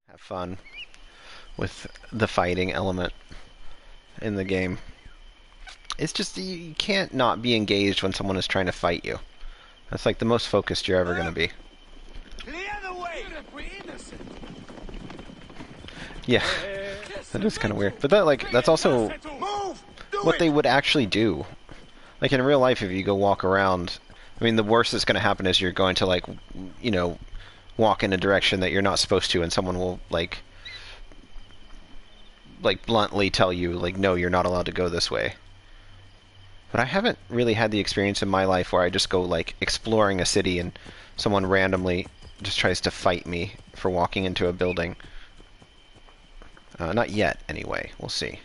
Have fun with the fighting element in the game. It's just you can't not be engaged when someone is trying to fight you. That's like the most focused you're ever going to be. Clear the way. Yeah, that is kind of weird. But that's also what they would actually do. Like in real life, if you go walk around, I mean, the worst that's going to happen is you're going to walk in a direction that you're not supposed to, and someone will like bluntly tell you no, you're not allowed to go this way. But I haven't really had the experience in my life where I just go exploring a city and someone randomly just tries to fight me for walking into a building. Not yet, anyway. We'll see.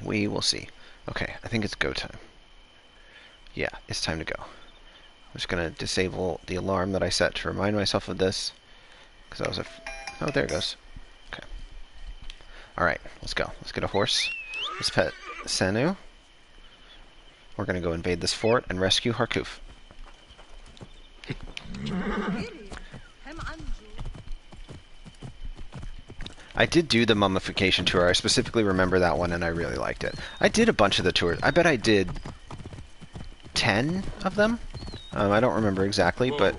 We will see. Okay, I think it's go time. Yeah, it's time to go. I'm just going to disable the alarm that I set to remind myself of this. Because that was oh, there it goes. Okay. Alright, let's go. Let's get a horse. Let's pet Senu. We're going to go invade this fort and rescue Harkoof. I did do the mummification tour. I specifically remember that one, and I really liked it. I did a bunch of the tours. I bet I did 10 of them. I don't remember exactly, but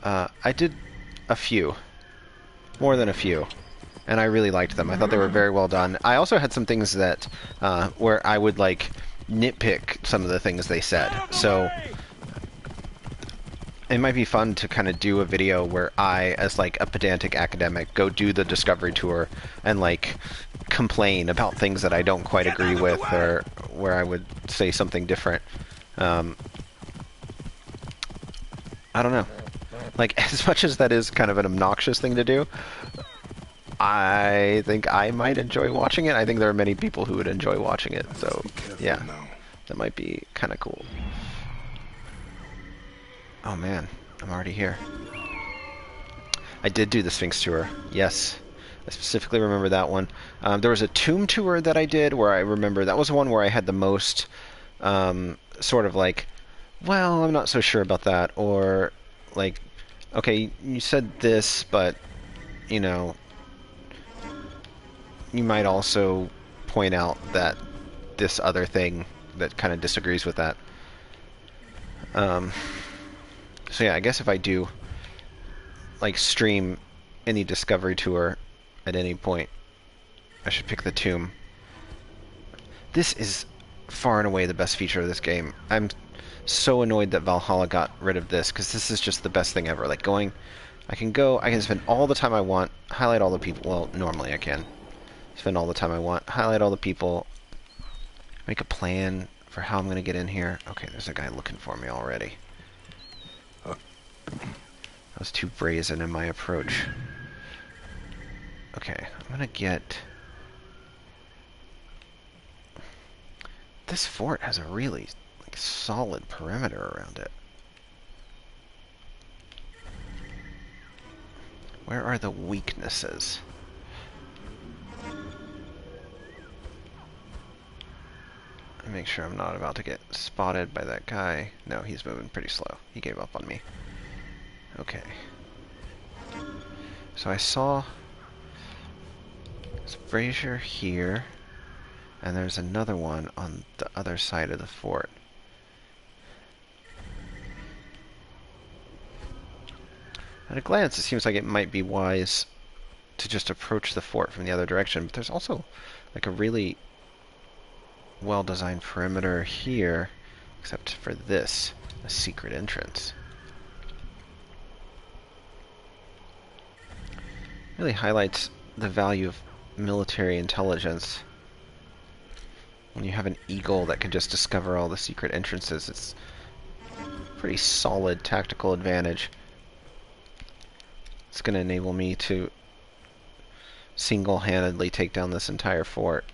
I did a few. More than a few. And I really liked them. I thought they were very well done. I also had some things that where I would nitpick some of the things they said. So it might be fun to kind of do a video where I, as a pedantic academic, go do the discovery tour and complain about things that I don't quite agree with, or where I would say something different. I don't know. As much as that is kind of an obnoxious thing to do, I think I might enjoy watching it. I think there are many people who would enjoy watching it. So, yeah, that might be kind of cool. Oh man, I'm already here. I did do the Sphinx tour. Yes, I specifically remember that one. There was a tomb tour that I did where I remember that was the one where I had the most sort of well, I'm not so sure about that, or okay, you said this, but you know, you might also point out that this other thing that kind of disagrees with that. So yeah, I guess if I do stream any discovery tour at any point, I should pick the tomb. This is far and away the best feature of this game. I'm so annoyed that Valhalla got rid of this, because this is just the best thing ever. I can spend all the time I want, highlight all the people. Well, normally I can spend all the time I want, highlight all the people, make a plan for how I'm going to get in here. Okay, there's a guy looking for me already. I was too brazen in my approach. Okay, I'm gonna get... This fort has a really solid perimeter around it. Where are the weaknesses? Let me make sure I'm not about to get spotted by that guy. No, he's moving pretty slow. He gave up on me. Okay. So I saw this brazier here, and there's another one on the other side of the fort. At a glance, it seems like it might be wise to just approach the fort from the other direction, but there's also a really well-designed perimeter here, except for this, a secret entrance. Really highlights the value of military intelligence. When you have an eagle that can just discover all the secret entrances, it's a pretty solid tactical advantage. It's going to enable me to single-handedly take down this entire fort.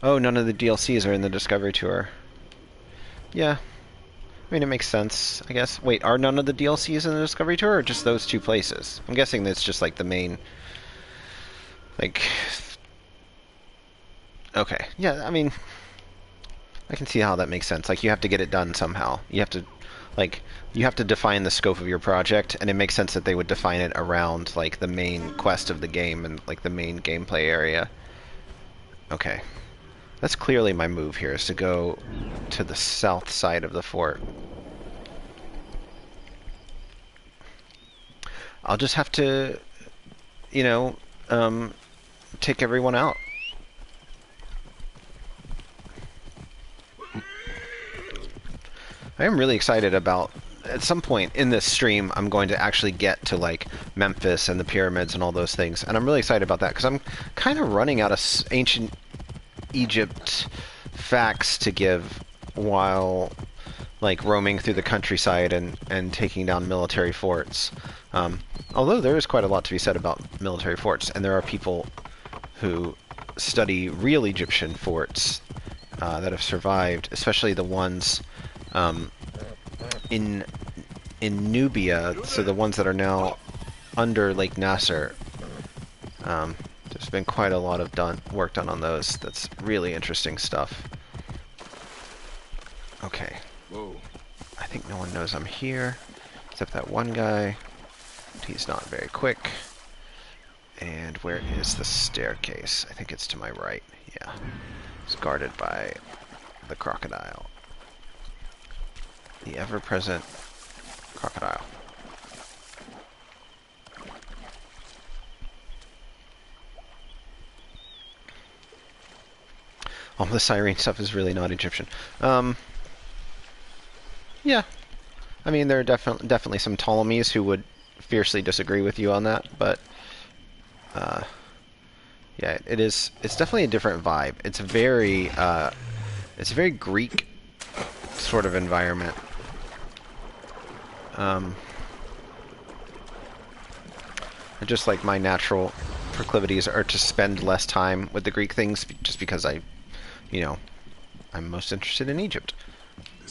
Oh, none of the DLCs are in the Discovery Tour. Yeah. I mean, it makes sense, I guess. Wait, are none of the DLCs in the Discovery Tour, or just those two places? I'm guessing that's just the main... Okay. Yeah, I mean... I can see how that makes sense. Like, you have to get it done somehow. Like, you have to define the scope of your project, and it makes sense that they would define it around, like, the main quest of the game and, like, the main gameplay area. Okay. That's clearly my move here, is to go to the south side of the fort. I'll just have to, you know, take everyone out. I am really excited about, at some point in this stream, I'm going to actually get to, like, Memphis and the pyramids and all those things. And I'm really excited about that, because I'm kind of running out of ancient Egypt facts to give while, like, roaming through the countryside and taking down military forts. Although there is quite a lot to be said about military forts, and there are people who study real Egyptian forts that have survived, especially the ones in Nubia, so the ones that are now under Lake Nasser. There's been quite a lot of work done on those. That's really interesting stuff. Okay. Whoa. I think no one knows I'm here, except that one guy. He's not very quick. And where is the staircase? I think it's to my right. Yeah. It's guarded by the crocodile. The ever-present crocodile. All the Cyrene stuff is really not Egyptian. Yeah. I mean, there are definitely some Ptolemies who would fiercely disagree with you on that, but yeah, it's definitely a different vibe. It's a very Greek sort of environment. Just like my natural proclivities are to spend less time with the Greek things, just because I'm most interested in Egypt.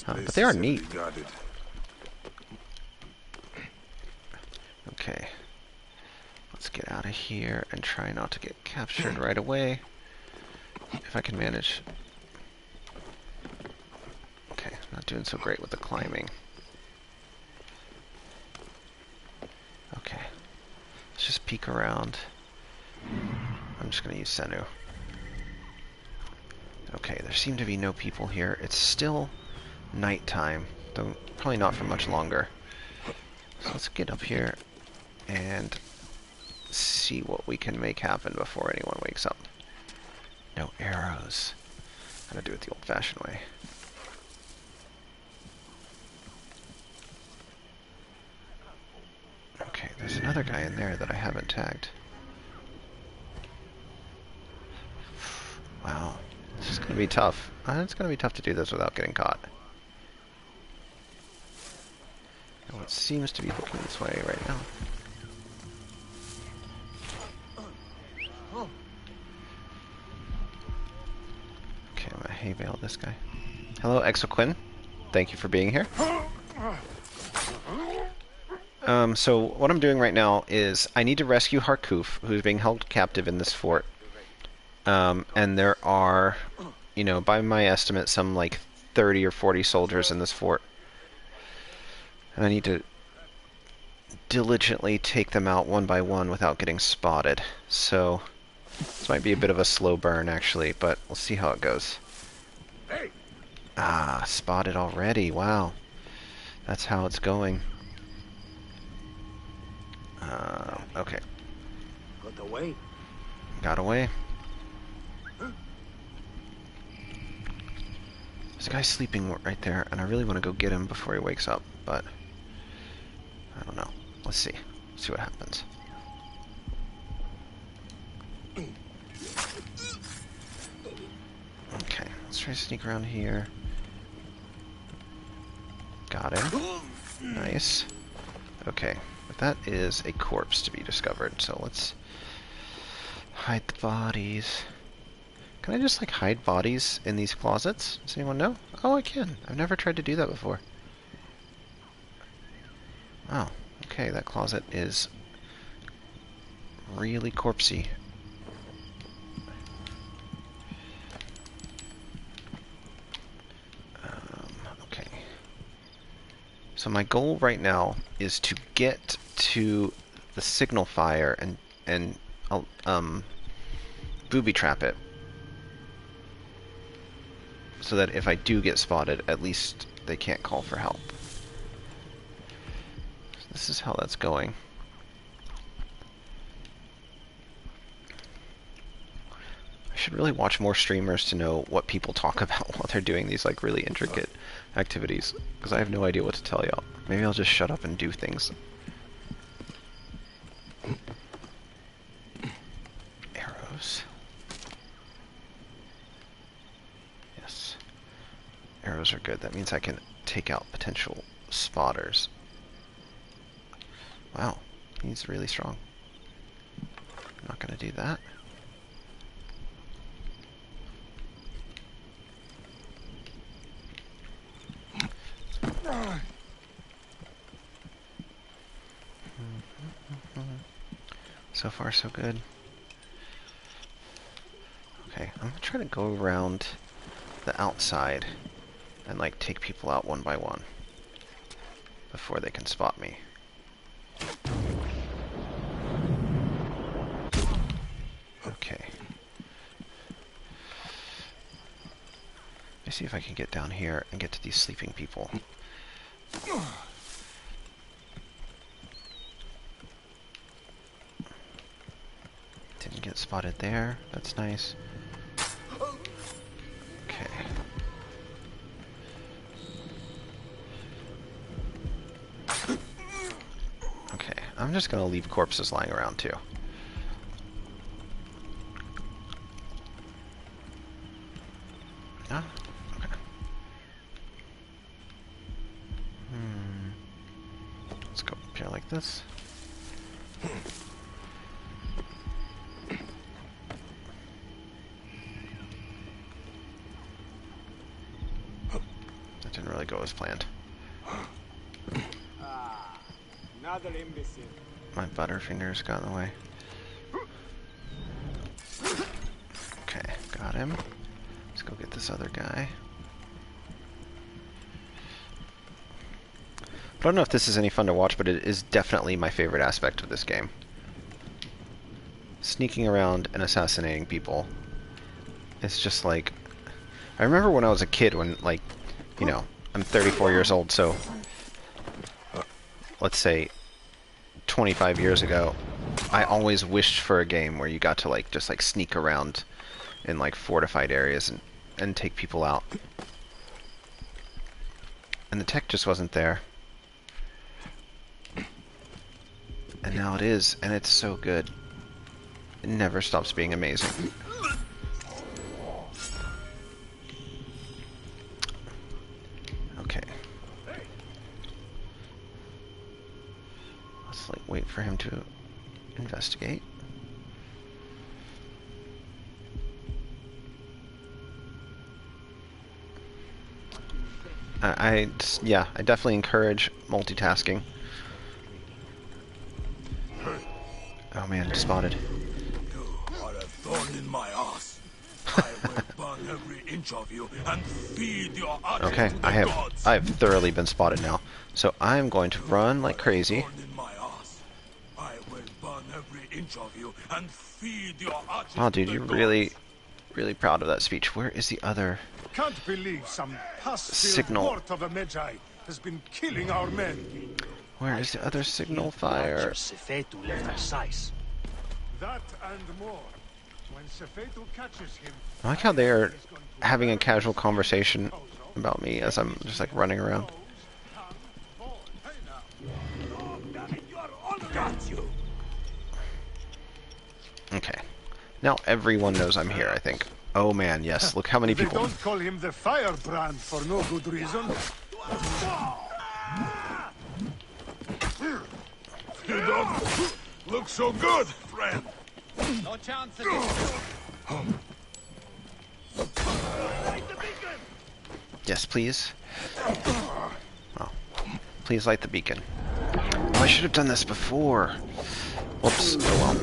But they are neat. Okay. Let's get out of here and try not to get captured right away. If I can manage. Okay, not doing so great with the climbing. Okay. Let's just peek around. I'm just going to use Senu. Okay, there seem to be no people here. It's still nighttime, though probably not for much longer. So let's get up here and see what we can make happen before anyone wakes up. No arrows. Gotta do it the old-fashioned way. Okay, there's another guy in there that I haven't tagged. Wow, this is gonna be tough. It's gonna be tough to do this without getting caught. And what seems to be looking this way right now. Okay, I'm gonna hay bale this guy. Hello, Exoquin. Thank you for being here. So what I'm doing right now is I need to rescue Harkoof, who's being held captive in this fort. And there are, by my estimate, some like 30 or 40 soldiers in this fort. And I need to diligently take them out one by one without getting spotted. So this might be a bit of a slow burn, actually, but we'll see how it goes. Ah, spotted already. Wow. That's how it's going. Okay. Got away. Got away. There's a guy sleeping right there, and I really want to go get him before he wakes up, but I don't know. Let's see. See what happens. Okay, let's try to sneak around here. Got him. Nice. Okay, but that is a corpse to be discovered, so let's hide the bodies. Can I just, like, hide bodies in these closets? Does anyone know? Oh, I can. I've never tried to do that before. Oh, okay, that closet is really corpsey. So my goal right now is to get to the signal fire and booby trap it, so that if I do get spotted, at least they can't call for help. So this is how that's going. I should really watch more streamers to know what people talk about while they're doing these like really intricate activities, because I have no idea what to tell y'all. Maybe I'll just shut up and do things. Arrows. Yes. Arrows are good. That means I can take out potential spotters. Wow, he's really strong. I'm not gonna do that. So far, so good. Okay, I'm gonna try to go around the outside and like take people out one by one before they can spot me. Okay. Let me see if I can get down here and get to these sleeping people. Didn't get spotted there. That's nice. Okay. Okay, I'm just gonna leave corpses lying around too. Ah, okay. Let's go up here like this. That didn't really go as planned. Another imbecile. My butterfingers got in the way. Okay, got him. Let's go get this other guy. I don't know if this is any fun to watch, but it is definitely my favorite aspect of this game. Sneaking around and assassinating people. It's just like... I remember when I was a kid when, like, you know, I'm 34 years old, so... let's say 25 years ago, I always wished for a game where you got to, like, just, like, sneak around in, like, fortified areas and take people out. And the tech just wasn't there. And now it is, and it's so good. It never stops being amazing. Okay. Let's like wait for him to investigate. Yeah, I definitely encourage multitasking. Oh man, spotted. You are a thorn in my ass. I will burn every inch of you and feed your ashes Okay, to the gods. I have thoroughly been spotted now. So I'm going to run like crazy. Thorn in my ass. I will burn every inch of you and feed your ashes Wow, dude, to the you're gods. really proud of that speech. Where is the other Can't believe some past-filled signal? port of a Magi has been killing our men. Where is the other signal fire? That and more. When Sefetu catches him, I like how they are having a casual conversation about me as I'm just like running around. Okay. Now everyone knows I'm here, I think. Oh man, yes. Look how many they people. don't call him the firebrand for no good reason. You don't look so good, friend. No chance against Yes, please. Oh. Please light the beacon. Oh, I should have done this before. Whoops. Oh well.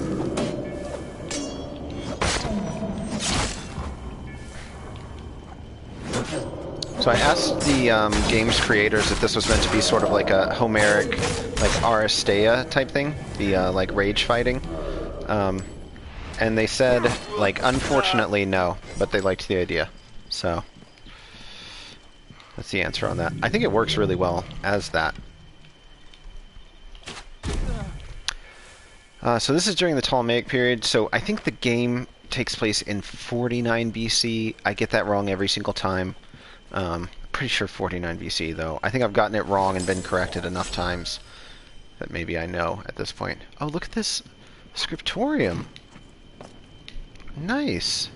So I asked the game's creators if this was meant to be sort of like a Homeric, like Aristeia type thing, the like rage fighting, and they said, like, unfortunately no, but they liked the idea. So that's the answer on that. I think it works really well as that. So this is during the Ptolemaic period, so I think the game takes place in 49 BC. I get that wrong every single time. Pretty sure 49 BC, though. I think I've gotten it wrong and been corrected enough times that maybe I know at this point. Oh, look at this scriptorium. Nice.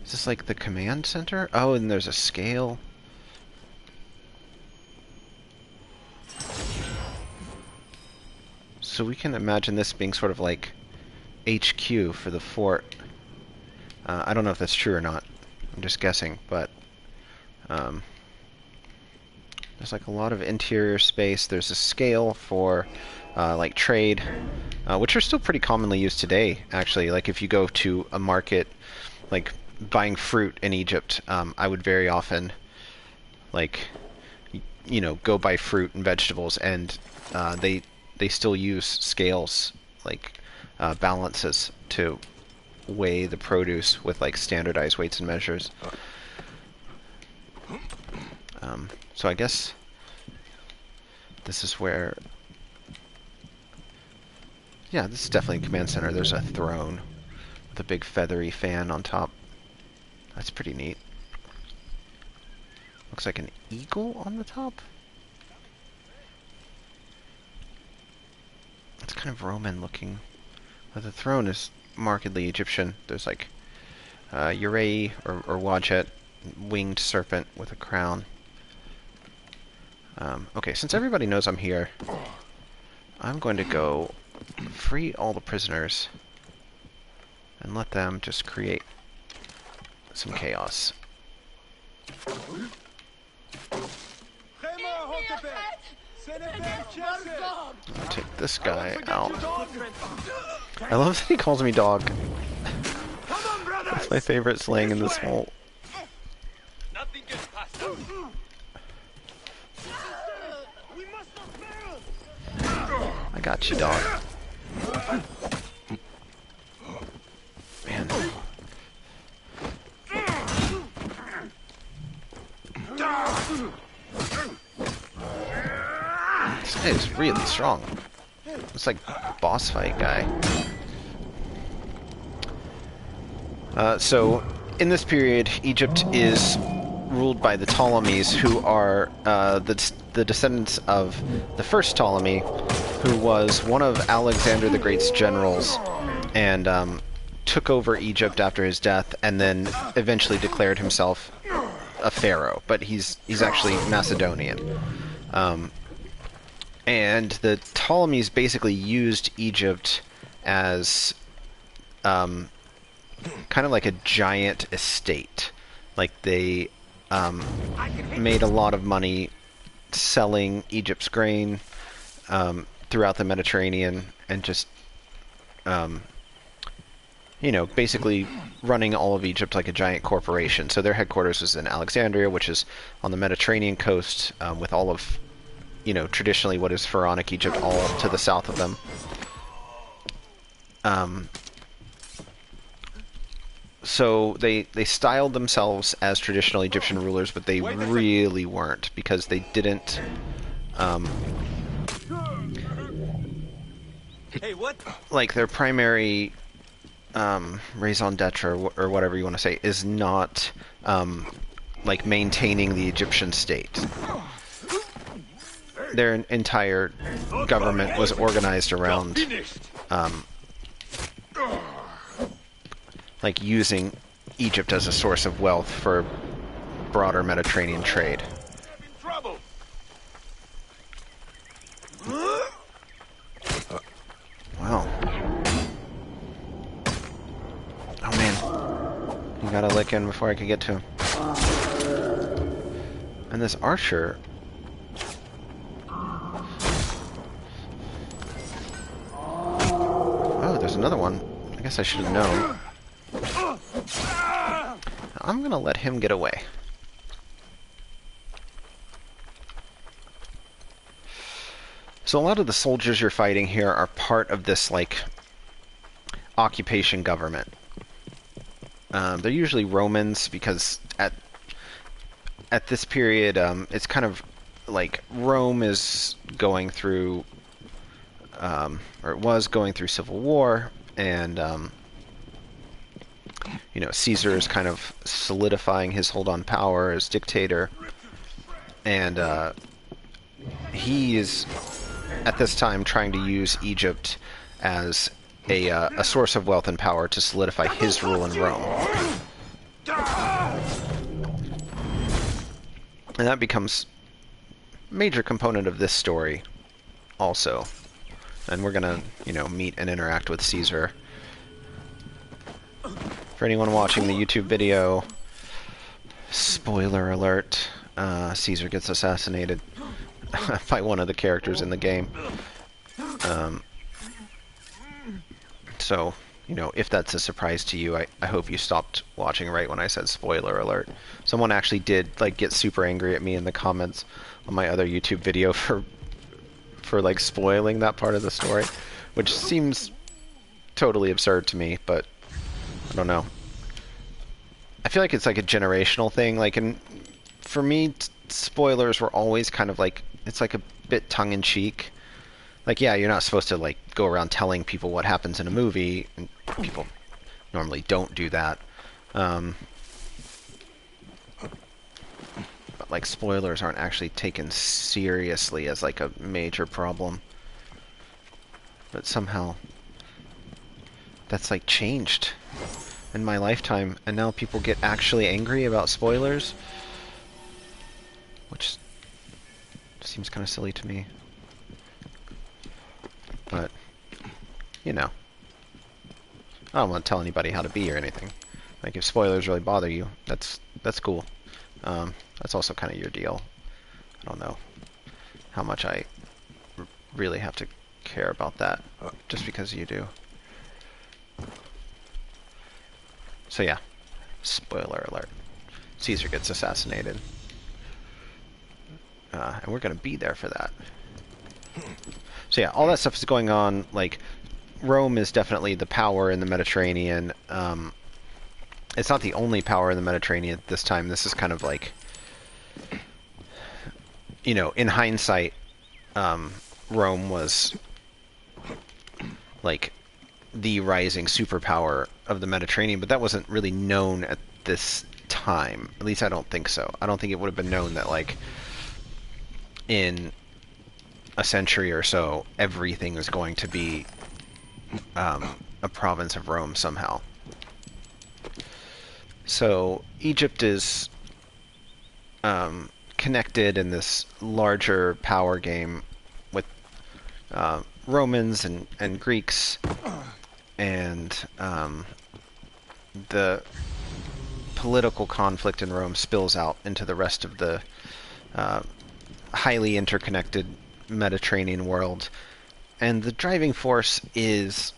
Is this like the command center? Oh, and there's a scale. So we can imagine this being sort of like HQ for the fort. I don't know if that's true or not. I'm just guessing, but there's like a lot of interior space. There's a scale for like trade, which are still pretty commonly used today, actually. Like if you go to a market, like buying fruit in Egypt, I would very often, like, you know, go buy fruit and vegetables, and they still use scales, like balances, to weigh the produce with like standardized weights and measures. So I guess this is where, yeah, this is definitely a command center. There's a throne with a big feathery fan on top. That's pretty neat. Looks like an eagle on the top. It's kind of Roman looking. But the throne is markedly Egyptian. There's like Urei or Wadjet, winged serpent with a crown. Okay, since everybody knows I'm here, I'm going to go free all the prisoners and let them just create some chaos. I'll take this guy out. I love that he calls me dog. That's my favorite slang in this whole. Nothing gets past us. I got you, dog. Man. This guy is really strong. It's like boss fight guy. So, in this period, Egypt is ruled by the Ptolemies, who are the descendants of the first Ptolemy, who was one of Alexander the Great's generals, and took over Egypt after his death, and then eventually declared himself a pharaoh. But he's actually Macedonian. And the Ptolemies basically used Egypt as kind of like a giant estate. Like they made a lot of money selling Egypt's grain throughout the Mediterranean, and just you know, basically running all of Egypt like a giant corporation. So their headquarters was in Alexandria, which is on the Mediterranean coast, with all of, you know, traditionally what is pharaonic Egypt all to the south of them. So they styled themselves as traditional Egyptian rulers, but they really weren't, because they didn't Hey, what? like their primary raison d'etre, or whatever you want to say, is not like maintaining the Egyptian state. Their entire government was organized around like using Egypt as a source of wealth for broader Mediterranean trade. Wow. Oh man. You gotta lick in before I could get to him. And this archer... Oh, there's another one. I guess I should have known. I'm gonna let him get away. So a lot of the soldiers you're fighting here are part of this, like, occupation government. They're usually Romans because at this period, it's kind of like Rome is going through, or it was going through civil war, and you know, Caesar is kind of solidifying his hold on power as dictator, and he is at this time trying to use Egypt as a source of wealth and power to solidify his rule in Rome. And that becomes a major component of this story also. And we're gonna, you know, meet and interact with Caesar. For anyone watching the YouTube video, spoiler alert, Caesar gets assassinated by one of the characters in the game. So, you know, if that's a surprise to you, I hope you stopped watching right when I said spoiler alert. Someone actually did, like, get super angry at me in the comments on my other YouTube video for like, spoiling that part of the story, which seems totally absurd to me, but I don't know. I feel like it's like a generational thing. Like, for me, spoilers were always kind of like, it's like a bit tongue-in-cheek. Like, yeah, you're not supposed to, like, go around telling people what happens in a movie. And people normally don't do that. But, like, spoilers aren't actually taken seriously as, like, a major problem. But somehow that's, like, changed in my lifetime. And now people get actually angry about spoilers. Which seems kind of silly to me. But, you know, I don't want to tell anybody how to be or anything. Like, if spoilers really bother you, that's cool. That's also kind of your deal. I don't know how much I really have to care about that, just because you do. So yeah, spoiler alert. Caesar gets assassinated. And we're going to be there for that. So yeah, all that stuff is going on. Like, Rome is definitely the power in the Mediterranean. It's not the only power in the Mediterranean at this time. This is kind of like, you know, in hindsight, Rome was like the rising superpower of the Mediterranean, but that wasn't really known at this time. At least I don't think so. I don't think it would have been known that, like, in a century or so, everything is going to be a province of Rome somehow. So Egypt is connected in this larger power game with Romans and Greeks, and the political conflict in Rome spills out into the rest of the highly interconnected Mediterranean world, and the driving force is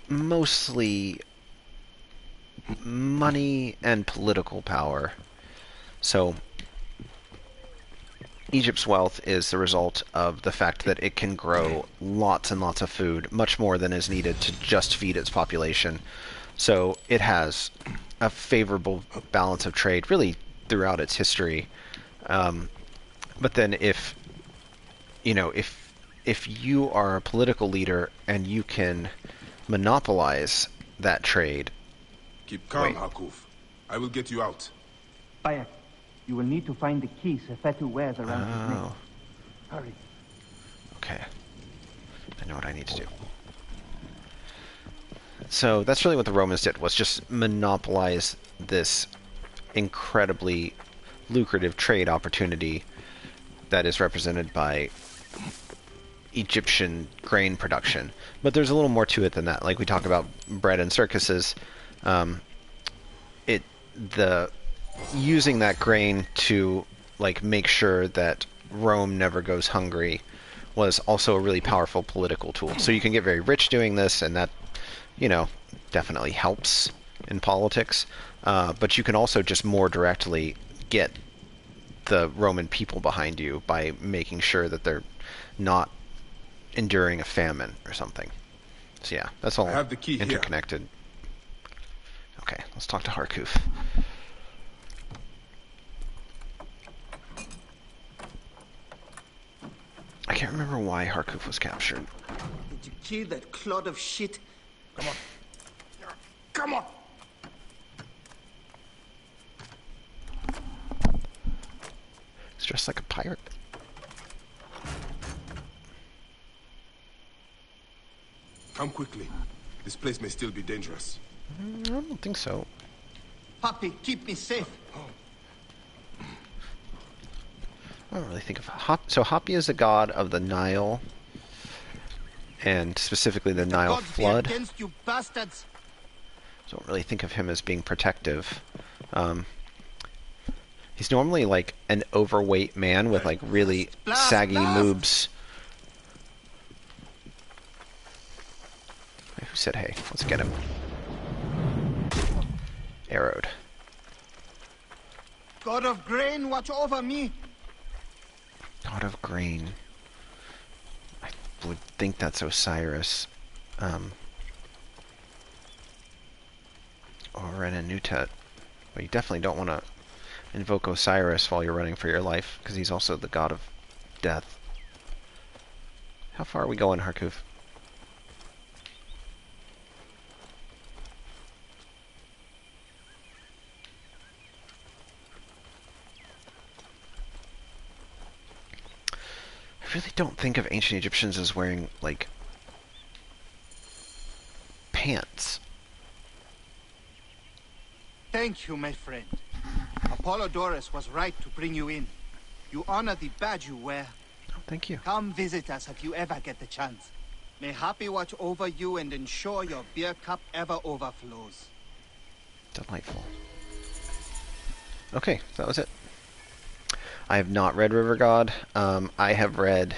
mostly money and political power. So Egypt's wealth is the result of the fact that it can grow lots and lots of food, much more than is needed to just feed its population. So it has a favorable balance of trade really throughout its history. But then if you are a political leader and you can monopolize that trade. Keep calm, Harkoof. I will get you out. Bayek, you will need to find the key Sefetu wears around his neck. Hurry. Okay. I know what I need to do. So that's really what the Romans did, was just monopolize this incredibly lucrative trade opportunity that is represented by Egyptian grain production. But there's a little more to it than that. Like, we talk about bread and circuses. Using that grain to, like, make sure that Rome never goes hungry was also a really powerful political tool. So you can get very rich doing this, and that, you know, definitely helps in politics, but you can also just more directly get the Roman people behind you by making sure that they're not enduring a famine or something. So yeah, that's all I have the key here. interconnected. Okay, let's talk to Harkoof. I can't remember why Harkoof was captured. Did you kill that clod of shit? Come on. Come on. He's dressed like a pirate. Come quickly. This place may still be dangerous. I don't think so. Pompey, keep me safe. I don't really think of so Hapi is the god of the Nile, and specifically the Nile God be flood. against you bastards. So I don't really think of him as being protective. He's normally like an overweight man with like really saggy moobs. Who said hey? Let's get him. Arrowed. God of grain, watch over me. God of grain. I would think that's Osiris. Or an Anutet. But you definitely don't want to invoke Osiris while you're running for your life, because he's also the god of death. How far are we going, Harkoof? I really don't think of ancient Egyptians as wearing, like, pants. Thank you, my friend. Apollodorus was right to bring you in. You honor the badge you wear. Oh, thank you. Come visit us if you ever get the chance. May Happy watch over you and ensure your beer cup ever overflows. Delightful. Okay, that was it. I have not read River God. I've read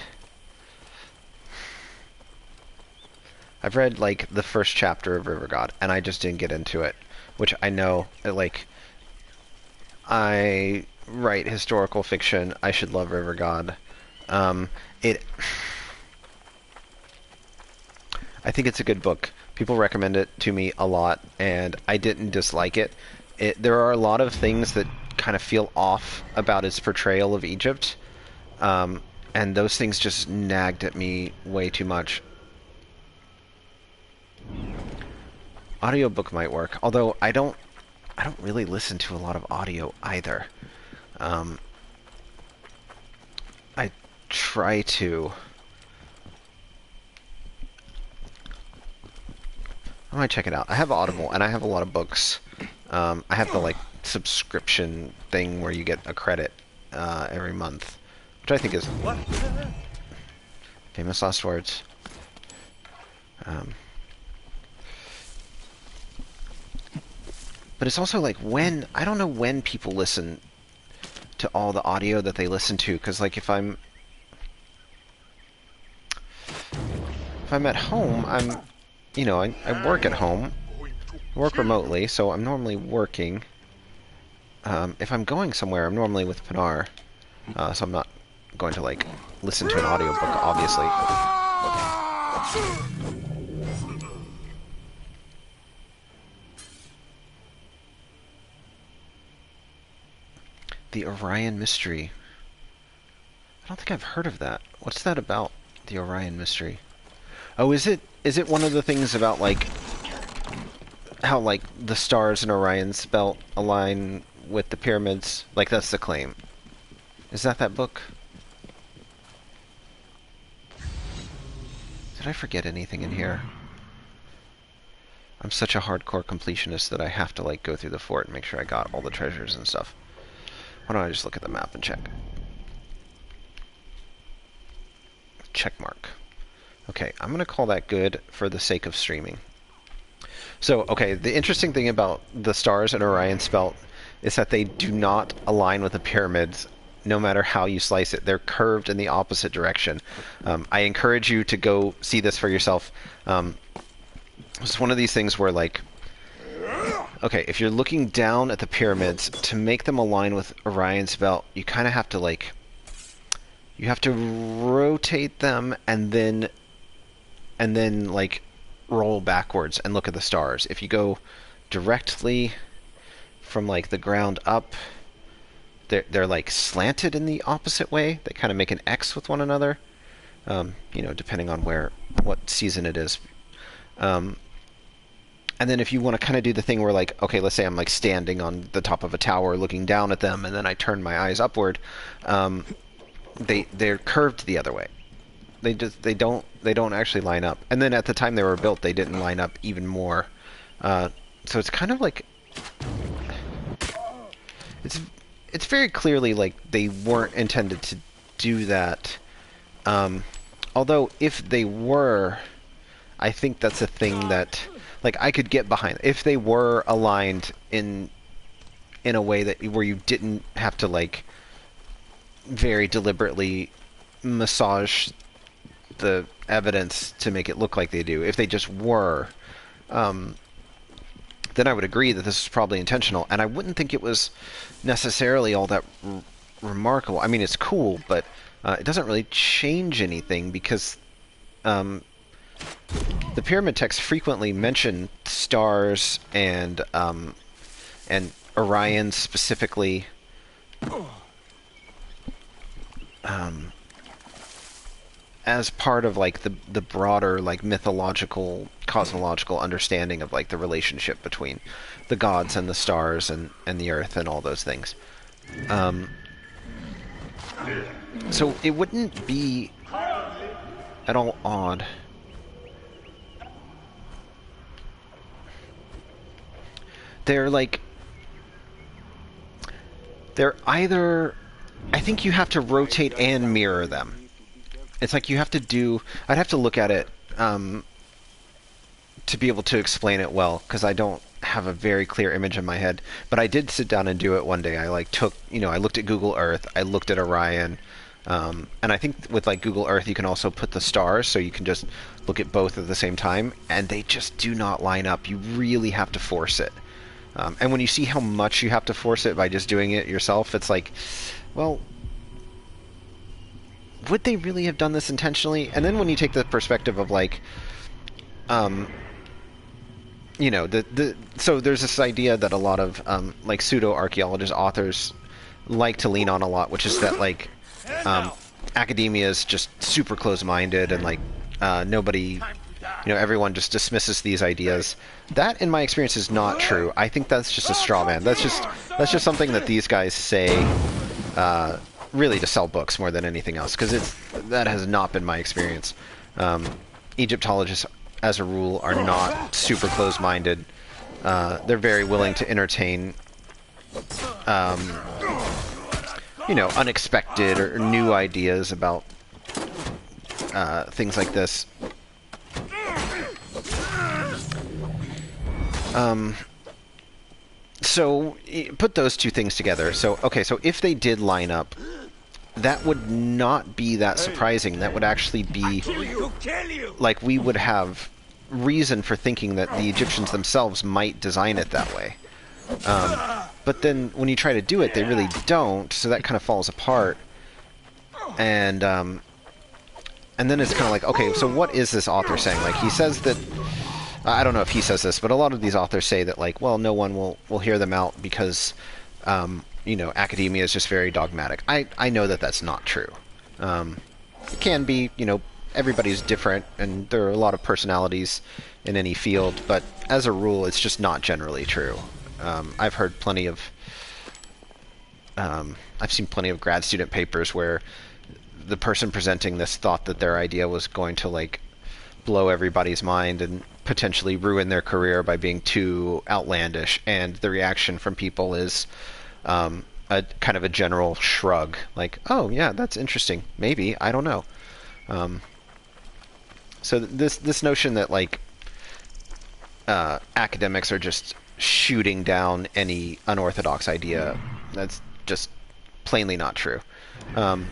like the first chapter of River God, and I just didn't get into it. Which I know, like, I write historical fiction. I should love River God. I think it's a good book. People recommend it to me a lot, and I didn't dislike it. There are a lot of things that kind of feel off about its portrayal of Egypt, and those things just nagged at me way too much. Audiobook might work, although I don't really listen to a lot of audio either. I try to. I might check it out. I have Audible, and I have a lot of books. I have the like subscription thing where you get a credit every month, which I think is famous last words. But it's also like I don't know when people listen to all the audio that they listen to, because like if I'm at home, I work at home, work remotely, so I'm normally working. If I'm going somewhere, I'm normally with Pinar, so I'm not going to like listen to an audiobook, obviously. The Orion Mystery. I don't think I've heard of that. What's that about, the Orion Mystery? Oh, is it one of the things about like how like the stars in Orion's belt align with the pyramids? Like that's the claim. Is that book? Did I forget anything in here? I'm such a hardcore completionist that I have to like go through the fort and make sure I got all the treasures and stuff. Why don't I just look at the map and check? Check mark. Okay, I'm going to call that good for the sake of streaming. So, okay, the interesting thing about the stars in Orion's belt is that they do not align with the pyramids, no matter how you slice it. They're curved in the opposite direction. I encourage you to go see this for yourself. It's one of these things where, like, Okay, if you're looking down at the pyramids, to make them align with Orion's belt, you kind of have to, like... You have to rotate them and then, like, roll backwards and look at the stars. If you go directly from, like, the ground up, they're like, slanted in the opposite way. They kind of make an X with one another, you know, depending on what season it is. And then if you want to kind of do the thing where, like, okay, let's say I'm, like, standing on the top of a tower looking down at them, and then I turn my eyes upward, they're curved the other way. They don't actually line up. And then at the time they were built, they didn't line up even more. So it's kind of like it's very clearly like they weren't intended to do that. Although if they were, I think that's a thing that, like, I could get behind. If they were aligned in a way that where you didn't have to, like, very deliberately massage the evidence to make it look like they do. If they just were, then I would agree that this is probably intentional, and I wouldn't think it was necessarily all that remarkable. I mean, it's cool, but it doesn't really change anything because the pyramid texts frequently mention stars and Orion specifically. As part of, like, the broader, like, mythological, cosmological understanding of, like, the relationship between the gods and the stars and the earth and all those things. So it wouldn't be at all odd. They're either... I think you have to rotate and mirror them. It's like you have to do... I'd have to look at it to be able to explain it well, because I don't have a very clear image in my head. But I did sit down and do it one day. I, like, took... You know, I looked at Google Earth, I looked at Orion, and I think with, like, Google Earth you can also put the stars, so you can just look at both at the same time, and they just do not line up. You really have to force it. And when you see how much you have to force it by just doing it yourself, it's like, well... would they really have done this intentionally? And then when you take the perspective of, like, you know, so there's this idea that a lot of, like, pseudo-archaeologist authors like to lean on a lot, which is that, like, academia is just super close-minded and, like, nobody, you know, everyone just dismisses these ideas. That, in my experience, is not true. I think that's just a straw man. That's just something that these guys say, really to sell books more than anything else, because that has not been my experience. Egyptologists, as a rule, are not super close-minded. They're very willing to entertain, you know, unexpected or new ideas about things like this. So put those two things together. So, okay, so if they did line up, that would not be that surprising. That would actually be, like, we would have reason for thinking that the Egyptians themselves might design it that way. But then when you try to do it, they really don't, so that kind of falls apart. And then it's kind of like, okay, so what is this author saying? Like, he says that... I don't know if he says this, but a lot of these authors say that, like, well, no one will hear them out because, you know, academia is just very dogmatic. I know that that's not true. It can be, you know, everybody's different, and there are a lot of personalities in any field, but as a rule, it's just not generally true. I've heard plenty of... I've seen plenty of grad student papers where the person presenting this thought that their idea was going to, like, blow everybody's mind and potentially ruin their career by being too outlandish, and the reaction from people is a kind of a general shrug, like, oh yeah, that's interesting, maybe, I don't know. So this notion that, like, academics are just shooting down any unorthodox idea, that's just plainly not true. And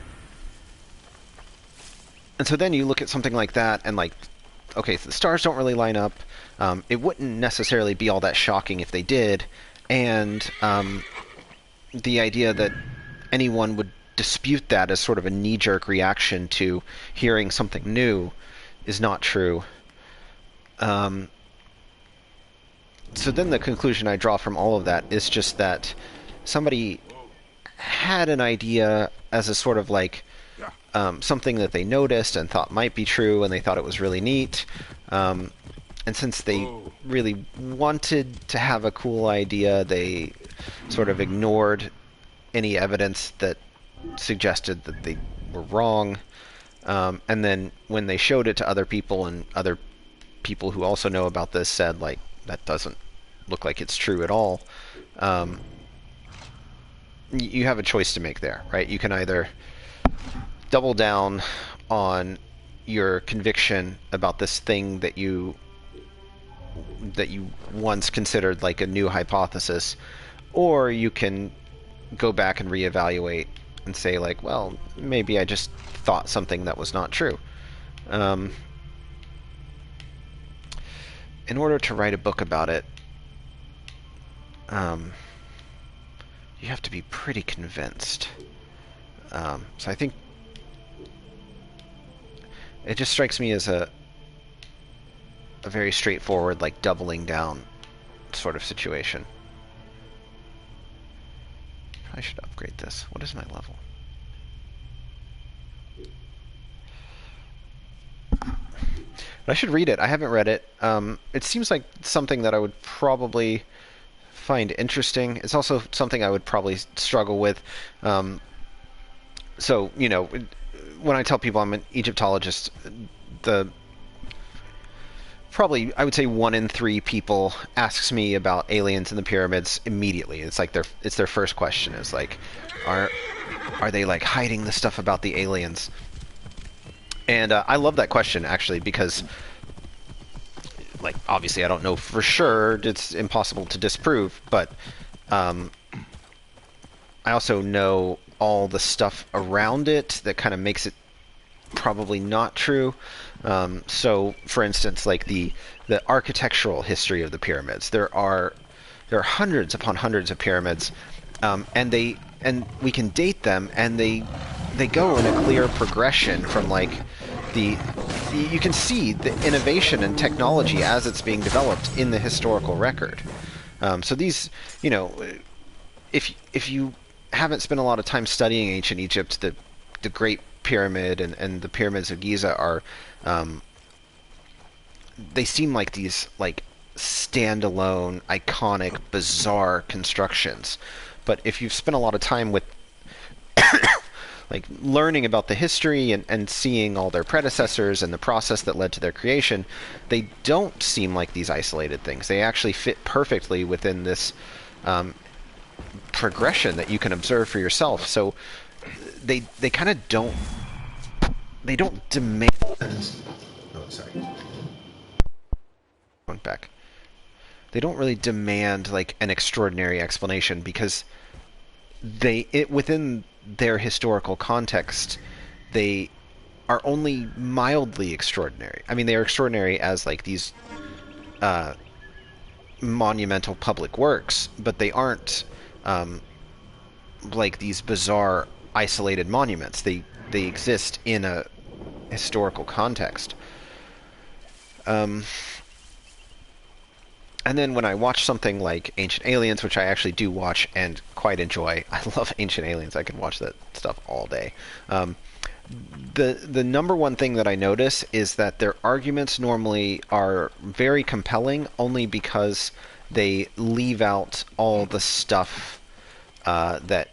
so then you look at something like that, and, like, okay, so the stars don't really line up. It wouldn't necessarily be all that shocking if they did, and the idea that anyone would dispute that as sort of a knee-jerk reaction to hearing something new is not true. So then the conclusion I draw from all of that is just that somebody had an idea as a sort of like something that they noticed and thought might be true, and they thought it was really neat. And since they really wanted to have a cool idea, they sort of ignored any evidence that suggested that they were wrong. And then when they showed it to other people, and other people who also know about this said, like, that doesn't look like it's true at all, you have a choice to make there, right? You can either double down on your conviction about this thing that you once considered like a new hypothesis, or you can go back and reevaluate and say, like, well, maybe I just thought something that was not true. In order to write a book about it, you have to be pretty convinced. So I think it just strikes me as a very straightforward, like, doubling down sort of situation. I should upgrade this. What is my level? But I should read it. I haven't read it. It seems like something that I would probably find interesting. It's also something I would probably struggle with. So, you know, when I tell people I'm an Egyptologist, probably, I would say 1 in 3 people asks me about aliens in the pyramids immediately. It's like it's their first question is like, are they like hiding the stuff about the aliens? And I love that question, actually, because, like, obviously I don't know for sure. It's impossible to disprove, but I also know all the stuff around it that kind of makes it probably not true. So, for instance, like the architectural history of the pyramids, there are hundreds upon hundreds of pyramids, and we can date them, and they go in a clear progression from, like, you can see the innovation and technology as it's being developed in the historical record. So these, you know, if you haven't spent a lot of time studying ancient Egypt, the Great Pyramid and the pyramids of Giza are, they seem like these, like, standalone, iconic, bizarre constructions. But if you've spent a lot of time with like learning about the history and seeing all their predecessors and the process that led to their creation, they don't seem like these isolated things. They actually fit perfectly within this progression that you can observe for yourself. So they kind of don't demand. Oh, sorry. Went back. They don't really demand, like, an extraordinary explanation, because within their historical context, they are only mildly extraordinary. I mean, they are extraordinary as, like, these monumental public works, but they aren't like these bizarre isolated monuments. They exist in a historical context. And then when I watch something like Ancient Aliens, which I actually do watch and quite enjoy, I love Ancient Aliens. I can watch that stuff all day. The number one thing that I notice is that their arguments normally are very compelling, only because they leave out all the stuff that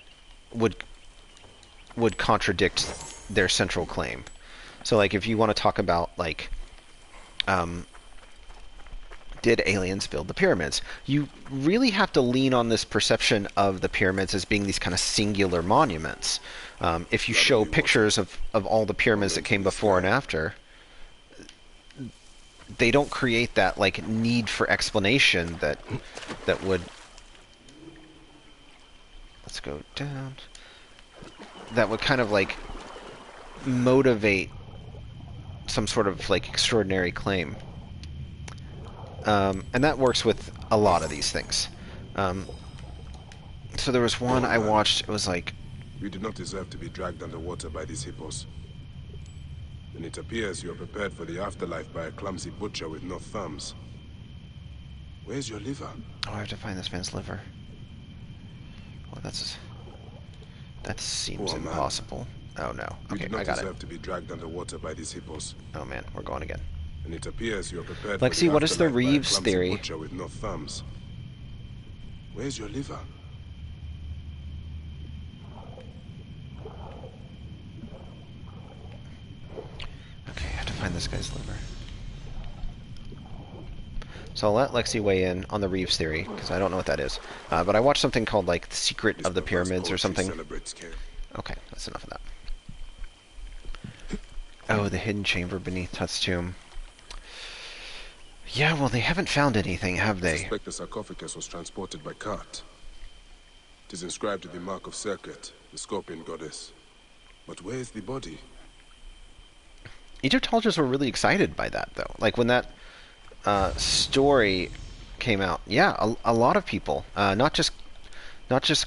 would contradict their central claim. So, like, if you want to talk about, like, did aliens build the pyramids? You really have to lean on this perception of the pyramids as being these kind of singular monuments. If you show pictures of all the pyramids that came before and after, they don't create that, like, need for explanation that would... Let's go down. That would kind of, like, motivate some sort of, like, extraordinary claim. And that works with a lot of these things. So there was one I watched, it was like... We do not deserve to be dragged underwater by these hippos. And it appears you are prepared for the afterlife by a clumsy butcher with no thumbs. Where's your liver? Oh, I have to find this man's liver. Oh, that seems Poor man. impossible. Oh no. We Okay, do not I got deserve it. to be dragged underwater by these hippos. Oh man, we're going again. And it appears you are prepared Lexi, for the what is the afterlife by a Reeves clumsy theory? butcher with no thumbs. Where's your liver? Okay, I have to find this guy's liver. So I'll let Lexi weigh in on the Reeves theory, because I don't know what that is. But I watched something called, like, The Secret of the Pyramids or something. Okay, that's enough of that. Oh, the hidden chamber beneath Tut's tomb. Yeah, well, they haven't found anything, have I they? suspect the sarcophagus was transported by cart. It is inscribed with the mark of Serket, the scorpion goddess. But where is the body? Egyptologists were really excited by that, though. Like, when that story came out, yeah, a lot of people, not just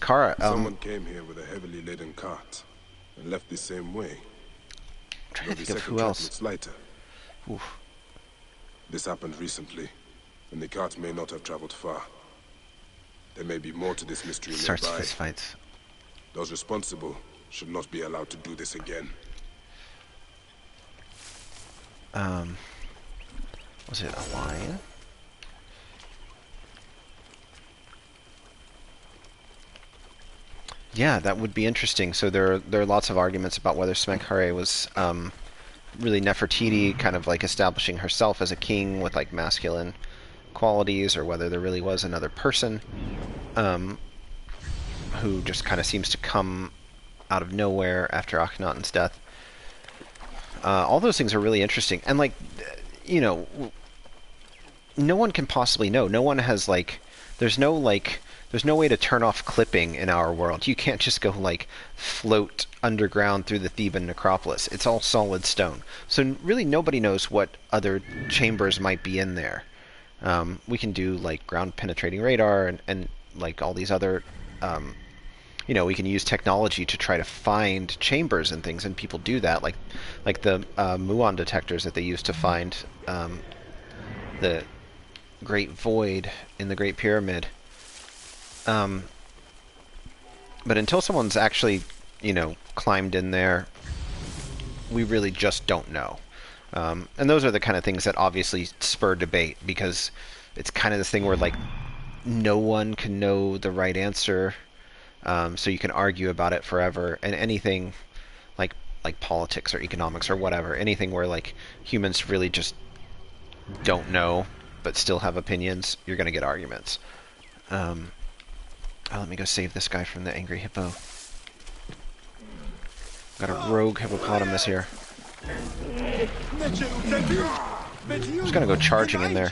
Kara. Someone came here with a heavily laden cart and left the same way. I'm trying Though to the think of second who truck else. looks lighter. Oof. This happened recently, and the cart may not have traveled far. There may be more to this mystery Starts nearby. fist fights. Those responsible should not be allowed to do this again. Was it a lion? Yeah, that would be interesting. So there are lots of arguments about whether Smenkhare was really Nefertiti, kind of like establishing herself as a king with like masculine qualities, or whether there really was another person who just kind of seems to come out of nowhere after Akhenaten's death. All those things are really interesting, and like, you know, no one can possibly know. No one has like, there's no way to turn off clipping in our world. You can't just go like float underground through the Theban necropolis. It's all solid stone. So really nobody knows what other chambers might be in there. We can do like ground penetrating radar and like all these other, you know, we can use technology to try to find chambers and things, and people do that, like the muon detectors that they use to find the Great Void in the Great Pyramid. But until someone's actually, you know, climbed in there, we really just don't know. And those are the kind of things that obviously spur debate, because it's kind of this thing where, like, no one can know the right answer, so you can argue about it forever. And anything like politics or economics or whatever, anything where, like, humans really just don't know but still have opinions, you're going to get arguments. Oh, let me go save this guy from the angry hippo. Got a rogue hippopotamus here. I'm just gonna go charging in there.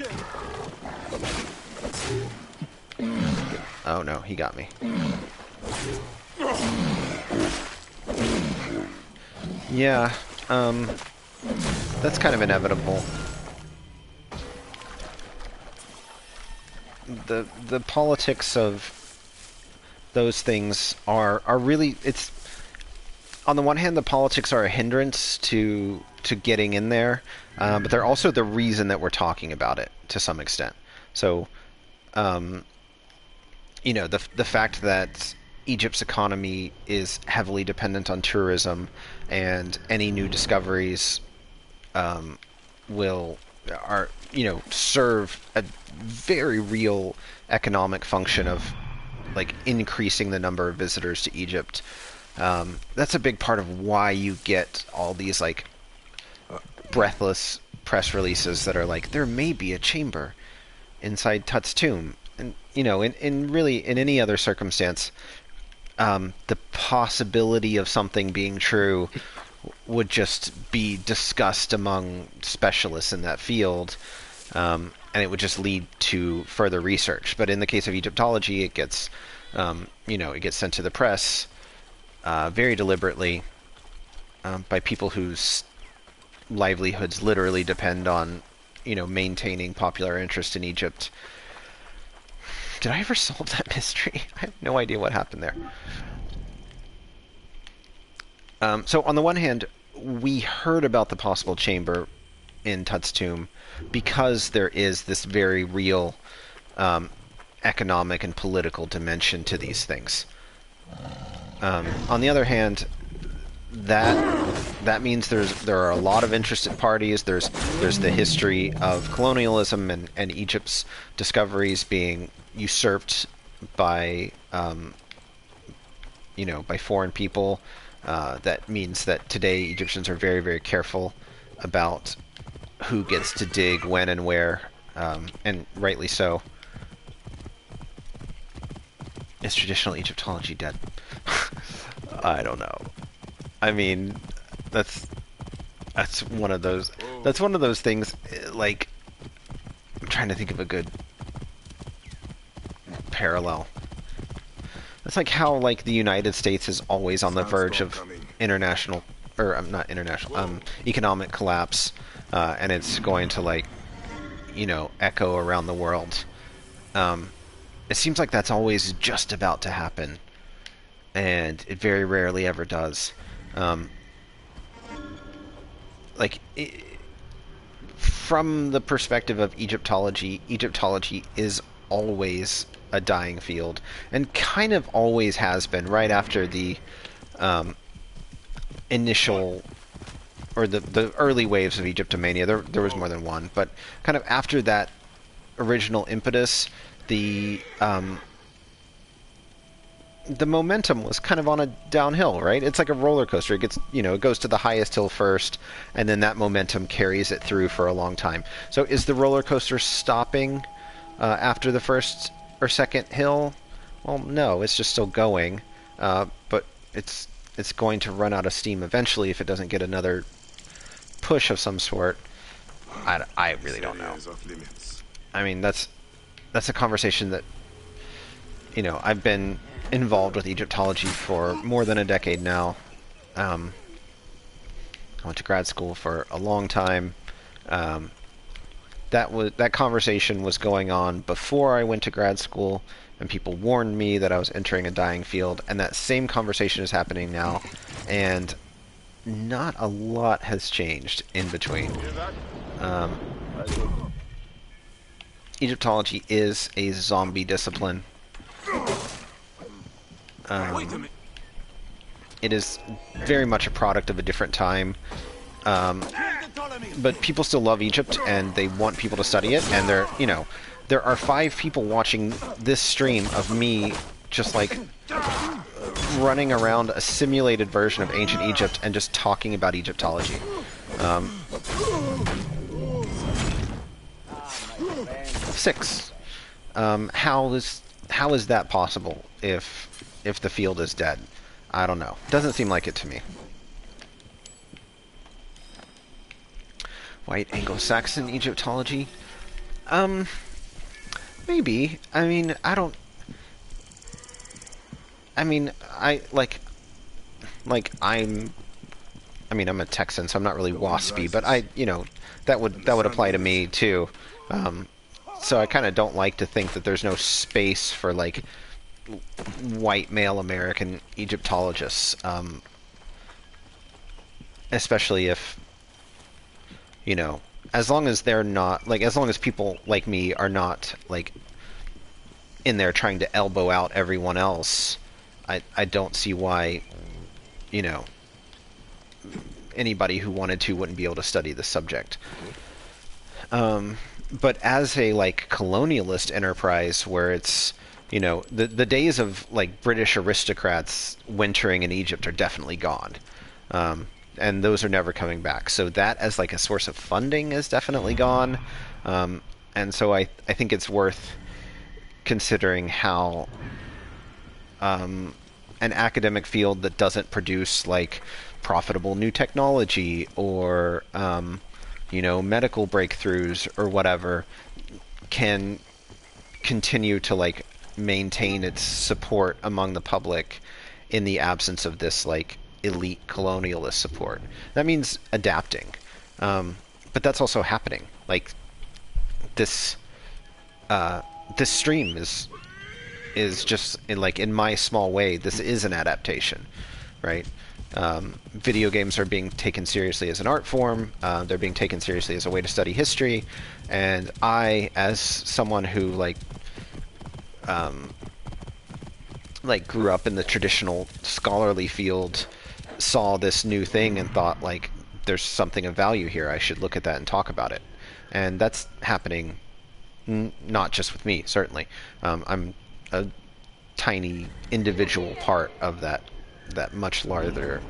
Oh no, he got me. Yeah, that's kind of inevitable. The politics of those things are really, it's, on the one hand, the politics are a hindrance to getting in there, but they're also the reason that we're talking about it to some extent. So, you know, the fact that Egypt's economy is heavily dependent on tourism, and any new discoveries serve a very real economic function of, like, increasing the number of visitors to Egypt. That's a big part of why you get all these, like, breathless press releases that are like, there may be a chamber inside Tut's tomb. And, you know, in any other circumstance, the possibility of something being true would just be discussed among specialists in that field, and it would just lead to further research. But in the case of Egyptology, it gets, it gets sent to the press very deliberately by people whose livelihoods literally depend on, maintaining popular interest in Egypt. Did I ever solve that mystery? I have no idea what happened there. So on the one hand, we heard about the possible chamber in Tut's tomb because there is this very real economic and political dimension to these things. On the other hand, that means there are a lot of interested parties. There's the history of colonialism and Egypt's discoveries being usurped by by foreign people. That means that today Egyptians are very, very careful about who gets to dig when and where, and rightly so. Is traditional Egyptology dead? I don't know. I mean, that's one of those things. Like, I'm trying to think of a good parallel. It's like how like the United States is always on the verge of international, or not international, economic collapse, and it's going to echo around the world. It seems like that's always just about to happen, and it very rarely ever does. From the perspective of Egyptology, Egyptology is always a dying field, and kind of always has been. Right after the initial, or the early waves of Egyptomania, there was more than one, but kind of after that original impetus, the momentum was kind of on a downhill, right? It's like a roller coaster. It gets, it goes to the highest hill first, and then that momentum carries it through for a long time. So is the roller coaster stopping after the first or second hill? Well, no, it's just still going, but it's going to run out of steam eventually if it doesn't get another push of some sort. I really don't know. I mean, that's a conversation that, I've been involved with Egyptology for more than a decade now. I went to grad school for a long time. That conversation was going on before I went to grad school, and people warned me that I was entering a dying field, and that same conversation is happening now, and not a lot has changed in between. Egyptology is a zombie discipline. It is very much a product of a different time. But people still love Egypt, and they want people to study it, and there are 5 people watching this stream of me just like running around a simulated version of ancient Egypt and just talking about Egyptology. 6. How is that possible if the field is dead? I don't know. Doesn't seem like it to me. White Anglo-Saxon Egyptology? Maybe. I mean, I'm a Texan, so I'm not really waspy, but that would apply to me too. So I kind of don't like to think that there's no space for like white male American Egyptologists, especially if as long as they're not as long as people like me are not like in there trying to elbow out everyone else, I don't see why anybody who wanted to wouldn't be able to study the subject. But as a colonialist enterprise where it's the days of British aristocrats wintering in Egypt are definitely gone. And those are never coming back. So that as a source of funding is definitely gone. And so I think it's worth considering how an academic field that doesn't produce profitable new technology or medical breakthroughs or whatever can continue to maintain its support among the public in the absence of this elite colonialist support. That means adapting, but that's also happening. this this stream is just in my small way, this is an adaptation, right? Video games are being taken seriously as an art form. They're being taken seriously as a way to study history, and I, as someone who grew up in the traditional scholarly field, saw this new thing and thought there's something of value here. I should look at that and talk about it, and that's happening. Not just with me, certainly. I'm a tiny individual part of that much larger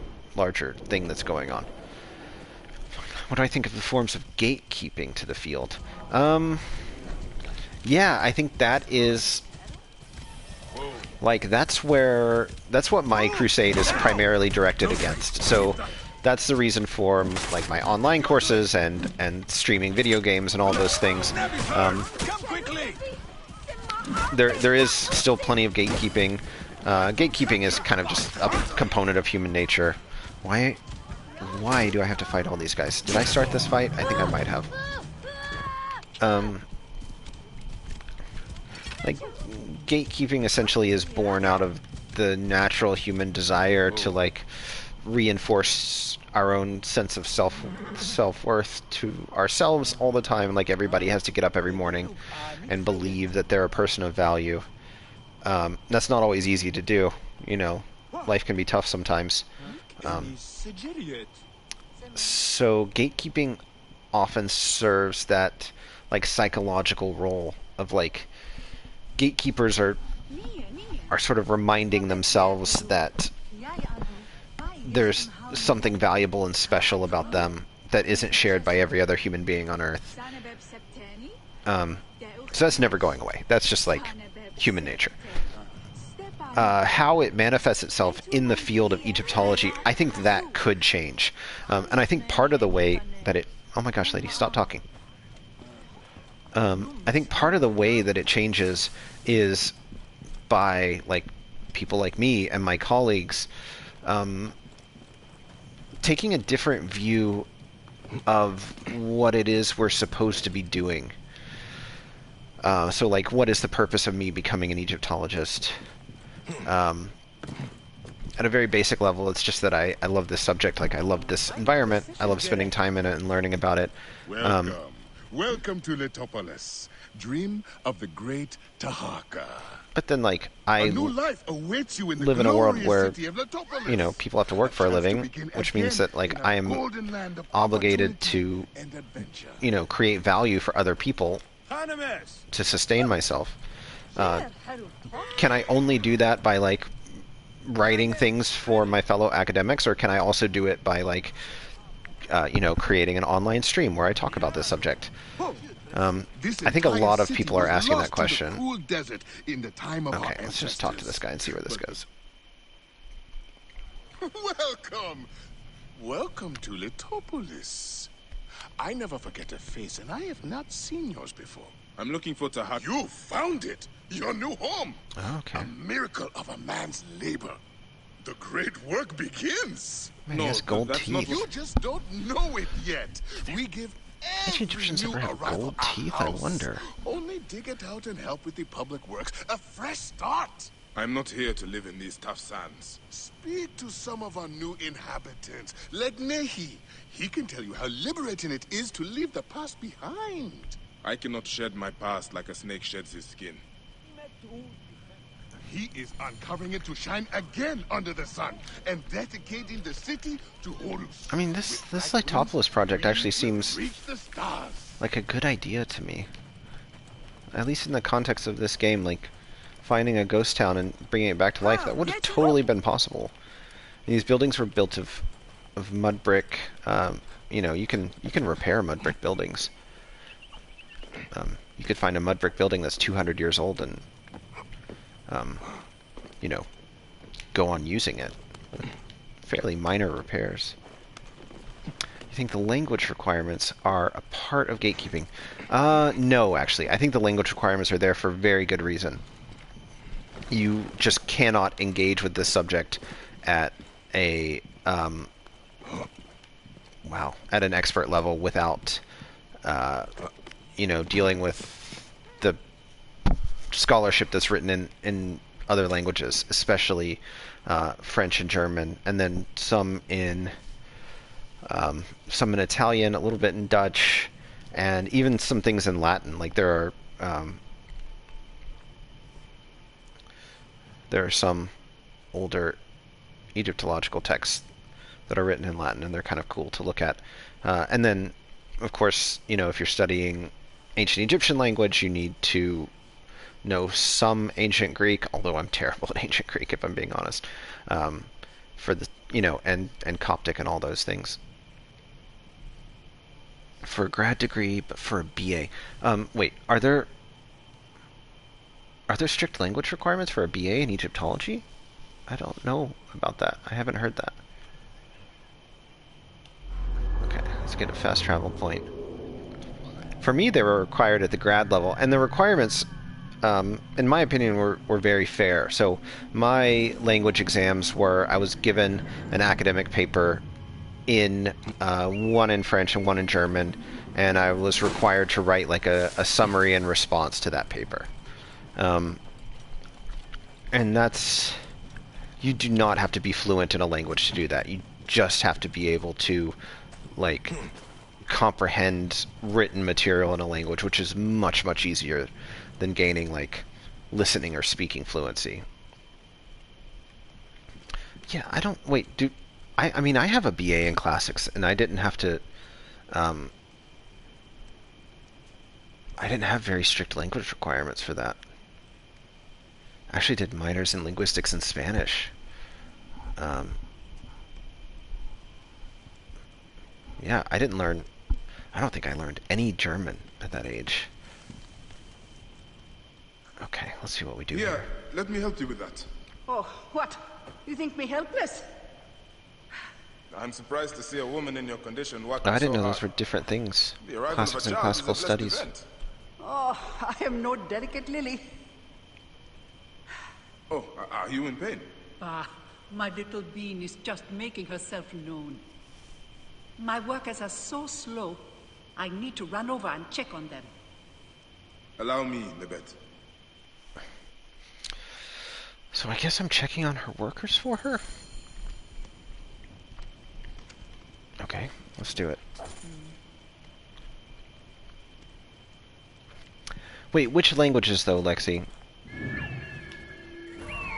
thing that's going on. What do I think of the forms of gatekeeping to the field? Yeah, I think that is that's what my crusade is primarily directed against. So that's the reason for my online courses and streaming video games and all those things. There is still plenty of gatekeeping. Gatekeeping is kind of just a component of human nature. Why do I have to fight all these guys? Did I start this fight? I think I might have. Gatekeeping essentially is born out of the natural human desire to reinforce our own sense of self-worth to ourselves all the time. Everybody has to get up every morning and believe that they're a person of value. That's not always easy to do. Life can be tough sometimes. So gatekeeping often serves that psychological role of gatekeepers are sort of reminding themselves that there's something valuable and special about them that isn't shared by every other human being on Earth. So that's never going away. That's just human nature. How it manifests itself in the field of Egyptology, I think that could change. And I think part of the way that it... Oh my gosh, lady, stop talking. I think part of the way that it changes is by people like me and my colleagues taking a different view of what it is we're supposed to be doing. So what is the purpose of me becoming an Egyptologist? At a very basic level, it's just that I love this subject. I love this environment. I love spending time in it and learning about it. Welcome to Lithopolis. Dream of the great Tahaka. But then, I live in a world where, people have to work for a living, which means that, I am obligated to, create value for other people to sustain myself. Can I only do that by, writing things for my fellow academics, or can I also do it by, creating an online stream where I talk about this subject? I think a lot of people are asking that question. Okay, let's just talk to this guy and see where this goes. Welcome to Lithopolis. I never forget a face, and I have not seen yours before. I'm looking for Tahaka. You found it! Your new home! Okay. A miracle of a man's labor. The great work begins! Man, he has gold teeth. You just don't know it yet. We give Ancient Egyptians ever have gold teeth? I wonder. Only dig it out and help with the public works. A fresh start! I'm not here to live in these tough sands. Speak to some of our new inhabitants, like Nehi. He can tell you how liberating it is to leave the past behind. I cannot shed my past like a snake sheds his skin. He is uncovering it to shine again under the sun, and dedicating the city to Horus. I mean, this Lithopolis project actually seems like a good idea to me. At least in the context of this game, finding a ghost town and bringing it back to life, that would have totally been possible. And these buildings were built of mud brick. You can repair mud brick buildings. You could find a mud brick building that's 200 years old and go on using it. Fairly minor repairs. You think the language requirements are a part of gatekeeping? No, actually. I think the language requirements are there for very good reason. You just cannot engage with this subject at a at an expert level without dealing with the scholarship that's written in other languages, especially French and German, and then some in Italian, a little bit in Dutch, and even some things in Latin. Like there are some older Egyptological texts that are written in Latin, and they're kind of cool to look at. And then, of course, if you're studying ancient Egyptian language, you need to know some ancient Greek, although I'm terrible at ancient Greek, if I'm being honest, for the, and Coptic and all those things. For a grad degree, but for a BA. Wait, are there strict language requirements for a BA in Egyptology? I don't know about that. I haven't heard that. Okay, let's get a fast travel point. For me, they were required at the grad level, and the requirements, in my opinion, were very fair. So my language exams were, I was given an academic paper in one in French and one in German, and I was required to write like a summary in response to that paper. And that's, you do not have to be fluent in a language to do that. You just have to be able to like comprehend written material in a language, which is much, much easier than gaining like listening or speaking fluency. Yeah, I don't, wait, I mean, I have a BA in classics, and I didn't have to, I didn't have very strict language requirements for that. I actually did minors in linguistics and Spanish. Yeah, I don't think I learned any German at that age. Okay, let's see what we do here. Let me help you with that. Oh, what? You think me helpless? I'm surprised to see a woman in your condition working I didn't so know those were hard. different things. The arrival Classics of a and child is a classical blessed studies. event. Oh, I am no delicate lily. Oh, are you in pain? Ah, my little bean is just making herself known. My workers are so slow, I need to run over and check on them. Allow me, Nebet. So I guess I'm checking on her workers for her? Okay, let's do it. Wait, which languages though, Lexi?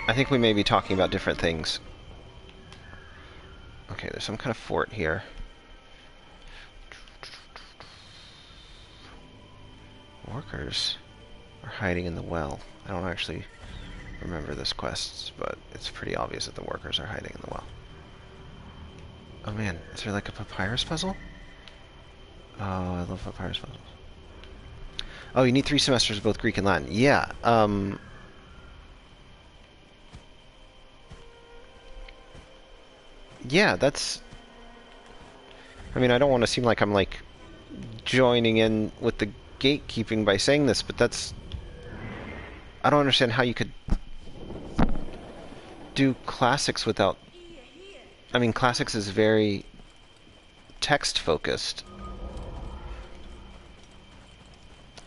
I think we may be talking about different things. Okay, there's some kind of fort here. Workers are hiding in the well. I don't actually remember this quest, but it's pretty obvious that the workers are hiding in the well. Oh man, is there like a papyrus puzzle? Oh, I love papyrus puzzles. Oh, you need 3 semesters of both Greek and Latin. Yeah, yeah, that's... I mean, I don't want to seem like I'm, like, joining in with the gatekeeping by saying this, but that's... I don't understand how you could do classics without... I mean, classics is very text-focused.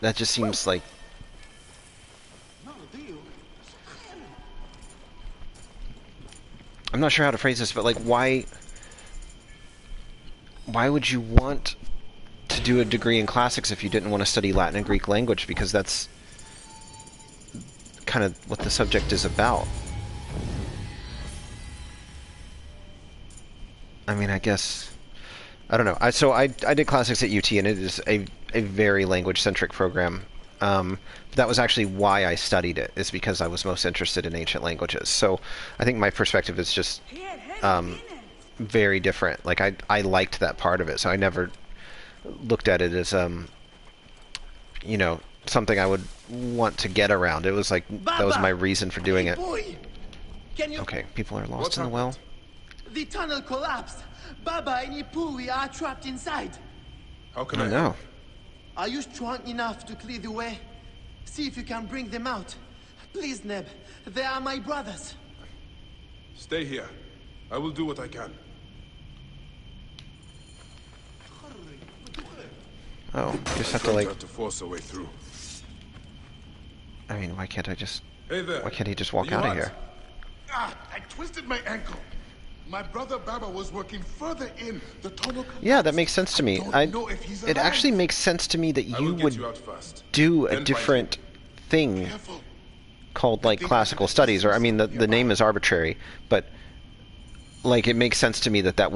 That just seems like... I'm not sure how to phrase this, but like, why would you want to do a degree in classics if you didn't want to study Latin and Greek language? Because that's kind of what the subject is about. I mean, I guess... I don't know. So I did classics at UT, and it is a very language-centric program. That was actually why I studied it, is because I was most interested in ancient languages. So I think my perspective is just very different. Like, I liked that part of it, so I never looked at it as, you know, something I would want to get around. It was like, that was my reason for doing it. Okay, people are lost in the well. The tunnel collapsed. Baba and Ipui are trapped inside. How can I I know. help? Are you strong enough to clear the way? See if you can bring them out. Please, Neb. They are my brothers. Stay here. I will do what I can. Oh, you just have to Strong like... have to force a way through. I mean, why can't I just... Hey there. Why can't he just Are walk you out of hot? here? Ah, I twisted my ankle. My brother Baba was working further in the tunnel. Yeah, that makes sense to me. I don't know if he's It alive. actually makes sense to me that I will you get would you out fast. do a Then find different him. thing Careful. called like classical studies, or I mean, the name is arbitrary, but like it makes sense to me that that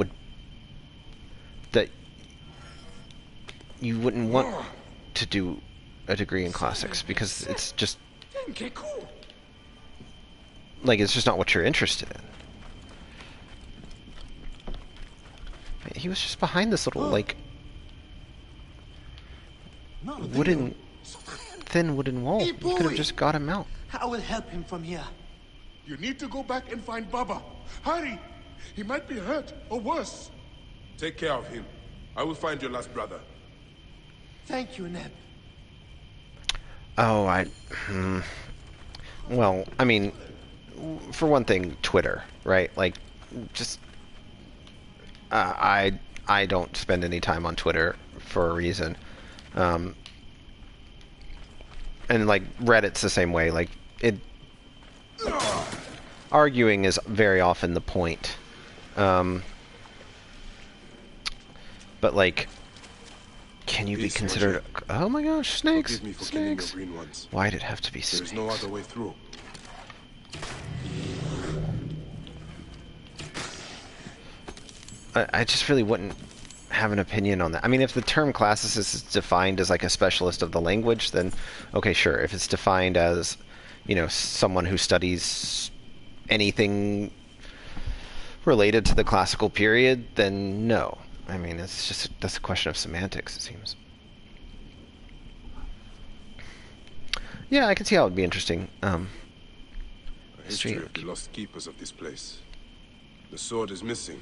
you wouldn't want to do a degree in classics because it's just like it's just not what you're interested in. He was just behind this little like thin wooden wall. You could have just got him out. I will help him from here. You need to go back and find Baba. Hurry! He might be hurt, or worse. Take care of him. I will find your last brother. Thank you, Neb. Oh, well, I mean, for one thing, Twitter, right? Like, just I don't spend any time on Twitter for a reason, and like Reddit's the same way. Like, arguing is very often the point, but like, can you be considered? Oh my gosh, snakes! Forgive me for killing your Snakes! green ones. Why'd it have to be snakes? There is no other way through. I just really wouldn't have an opinion on that. I mean, if the term classicist is defined as like a specialist of the language, then okay, sure. If it's defined as, you know, someone who studies anything related to the classical period, then no. I mean, it's just that's a question of semantics, it seems. Yeah, I can see how it would be interesting. A history of the lost keepers of this place. The sword is missing.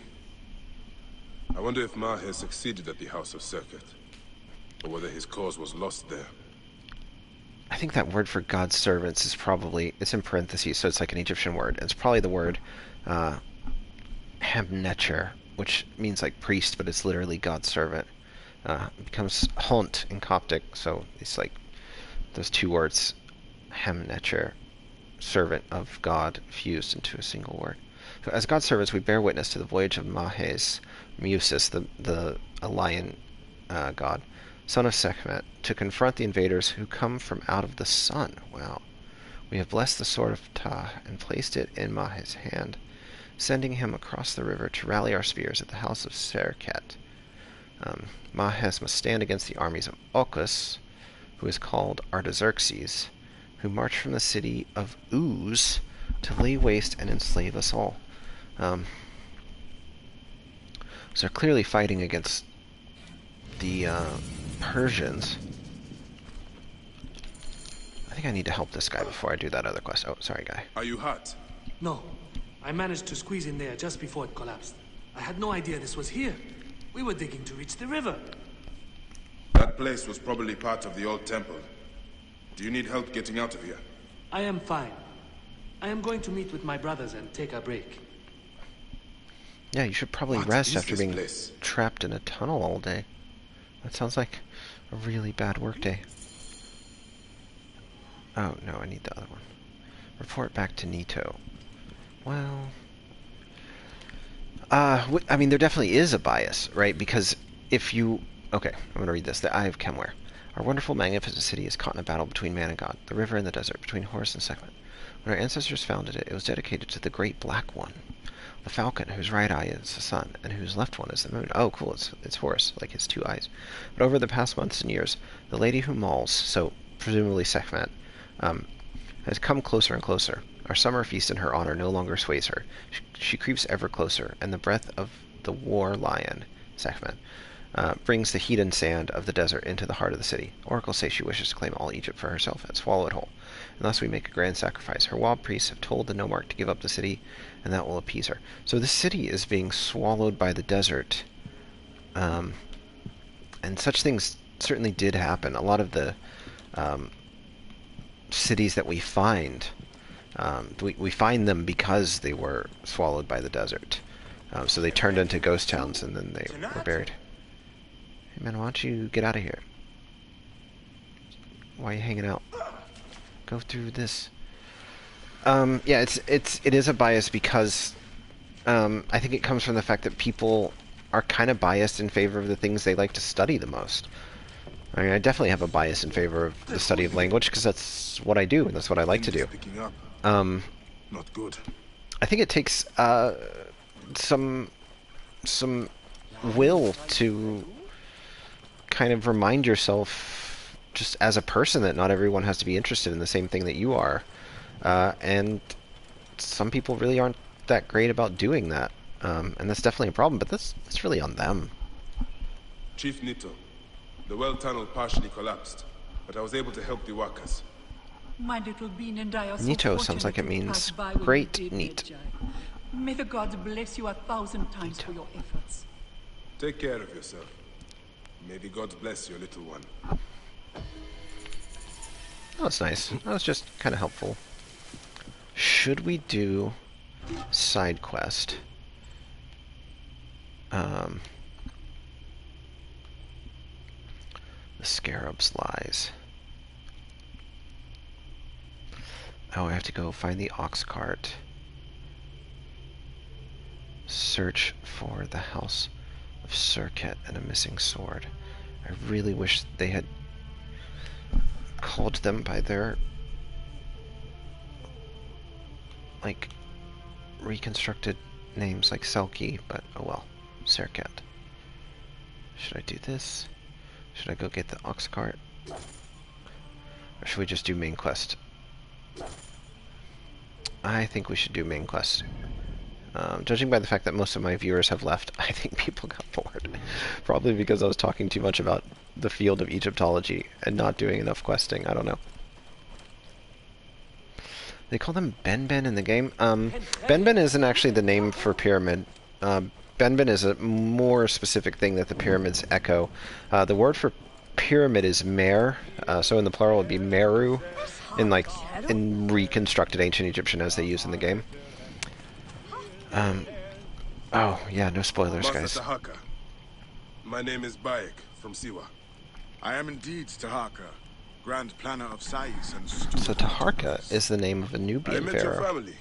I wonder if Ma has succeeded at the House of Circuit, or whether his cause was lost there. I think that word for God's servants is probably, it's in parentheses, so it's like an Egyptian word. It's probably the word Hemnecher, which means like priest, but it's literally God's servant. It becomes Hont in Coptic, so it's like those two words, Hemnecher, servant of God, fused into a single word. So as God's servants, we bear witness to the voyage of Mahes, Musis, the lion god, son of Sekhmet, to confront the invaders who come from out of the sun. Wow. We have blessed the sword of Ptah and placed it in Mahes' hand, sending him across the river to rally our spears at the house of Serket. Mahes must stand against the armies of Ochus, who is called Artaxerxes, who marched from the city of Uz to lay waste and enslave us all. So they're clearly fighting against the Persians. I think I need to help this guy before I do that other quest. Oh, sorry, guy. Are you hurt? No. I managed to squeeze in there just before it collapsed. I had no idea this was here. We were digging to reach the river. That place was probably part of the old temple. Do you need help getting out of here? I am fine. I am going to meet with my brothers and take a break. Yeah, you should probably rest after being trapped in a tunnel all day. That sounds like a really bad workday. Oh, no, I need the other one. Report back to Nito. Well... I mean, there definitely is a bias, right? Because if you... Okay, I'm going to read this. The Eye of Kemwer. Our wonderful, magnificent city is caught in a battle between man and God, the river and the desert, between Horus and Sekhmet. When our ancestors founded it, it was dedicated to the Great Black One, the falcon, whose right eye is the sun, and whose left one is the moon. Oh, cool, it's Horus, like his two eyes. But over the past months and years, the lady who mauls, so presumably Sekhmet, has come closer and closer. Our summer feast in her honor no longer sways her. She creeps ever closer, and the breath of the war lion, Sekhmet, brings the heat and sand of the desert into the heart of the city. Oracles say she wishes to claim all Egypt for herself and swallow it whole. Unless we make a grand sacrifice. Her wild priests have told the Nomarch to give up the city, and that will appease her. So this city is being swallowed by the desert. And such things certainly did happen. A lot of the cities that we find, we find them because they were swallowed by the desert. So they turned into ghost towns, and then they were buried. Hey man, why don't you get out of here? Why are you hanging out? Go through this. Yeah, it is a bias because I think it comes from the fact that people are kind of biased in favor of the things they like to study the most. I mean, I definitely have a bias in favor of the study of language because that's what I do and that's what I like to do. Not good. I think it takes some will to kind of remind yourself, just as a person, that not everyone has to be interested in the same thing that you are, and some people really aren't that great about doing that, and that's definitely a problem. But that's really on them. Chief Nito, the well tunnel partially collapsed, but I was able to help the workers. My little bean and I are so Nito sounds fortunate like it to means pass by when you great did, neat. Medjay. May the gods bless you 1,000 times for your efforts. Take care of yourself. May the gods bless your little one. Oh, that's nice. That was just kind of helpful. Should we do side quest? The Scarab's lies. Oh, I have to go find the ox cart. Search for the house of Serket and a missing sword. I really wish they had called them by their, like, reconstructed names like Selkie, but oh well. Serket. Should I do this? Should I go get the ox cart? Or should we just do main quest? I think we should do main quest. Judging by the fact that most of my viewers have left, I think people got bored. Probably because I was talking too much about the field of Egyptology and not doing enough questing. I don't know. They call them Benben in the game. Benben isn't actually the name for pyramid. Benben is a more specific thing that the pyramids echo. The word for pyramid is mer, so in the plural it would be meru, in reconstructed ancient Egyptian as they use in the game. Oh yeah, no spoilers, guys. Tahaka. My name is Bayek from Siwa. I am indeed Tahaka, Grand Planner of Sais and So Taharka is the name of a I Nubian met your pharaoh. family.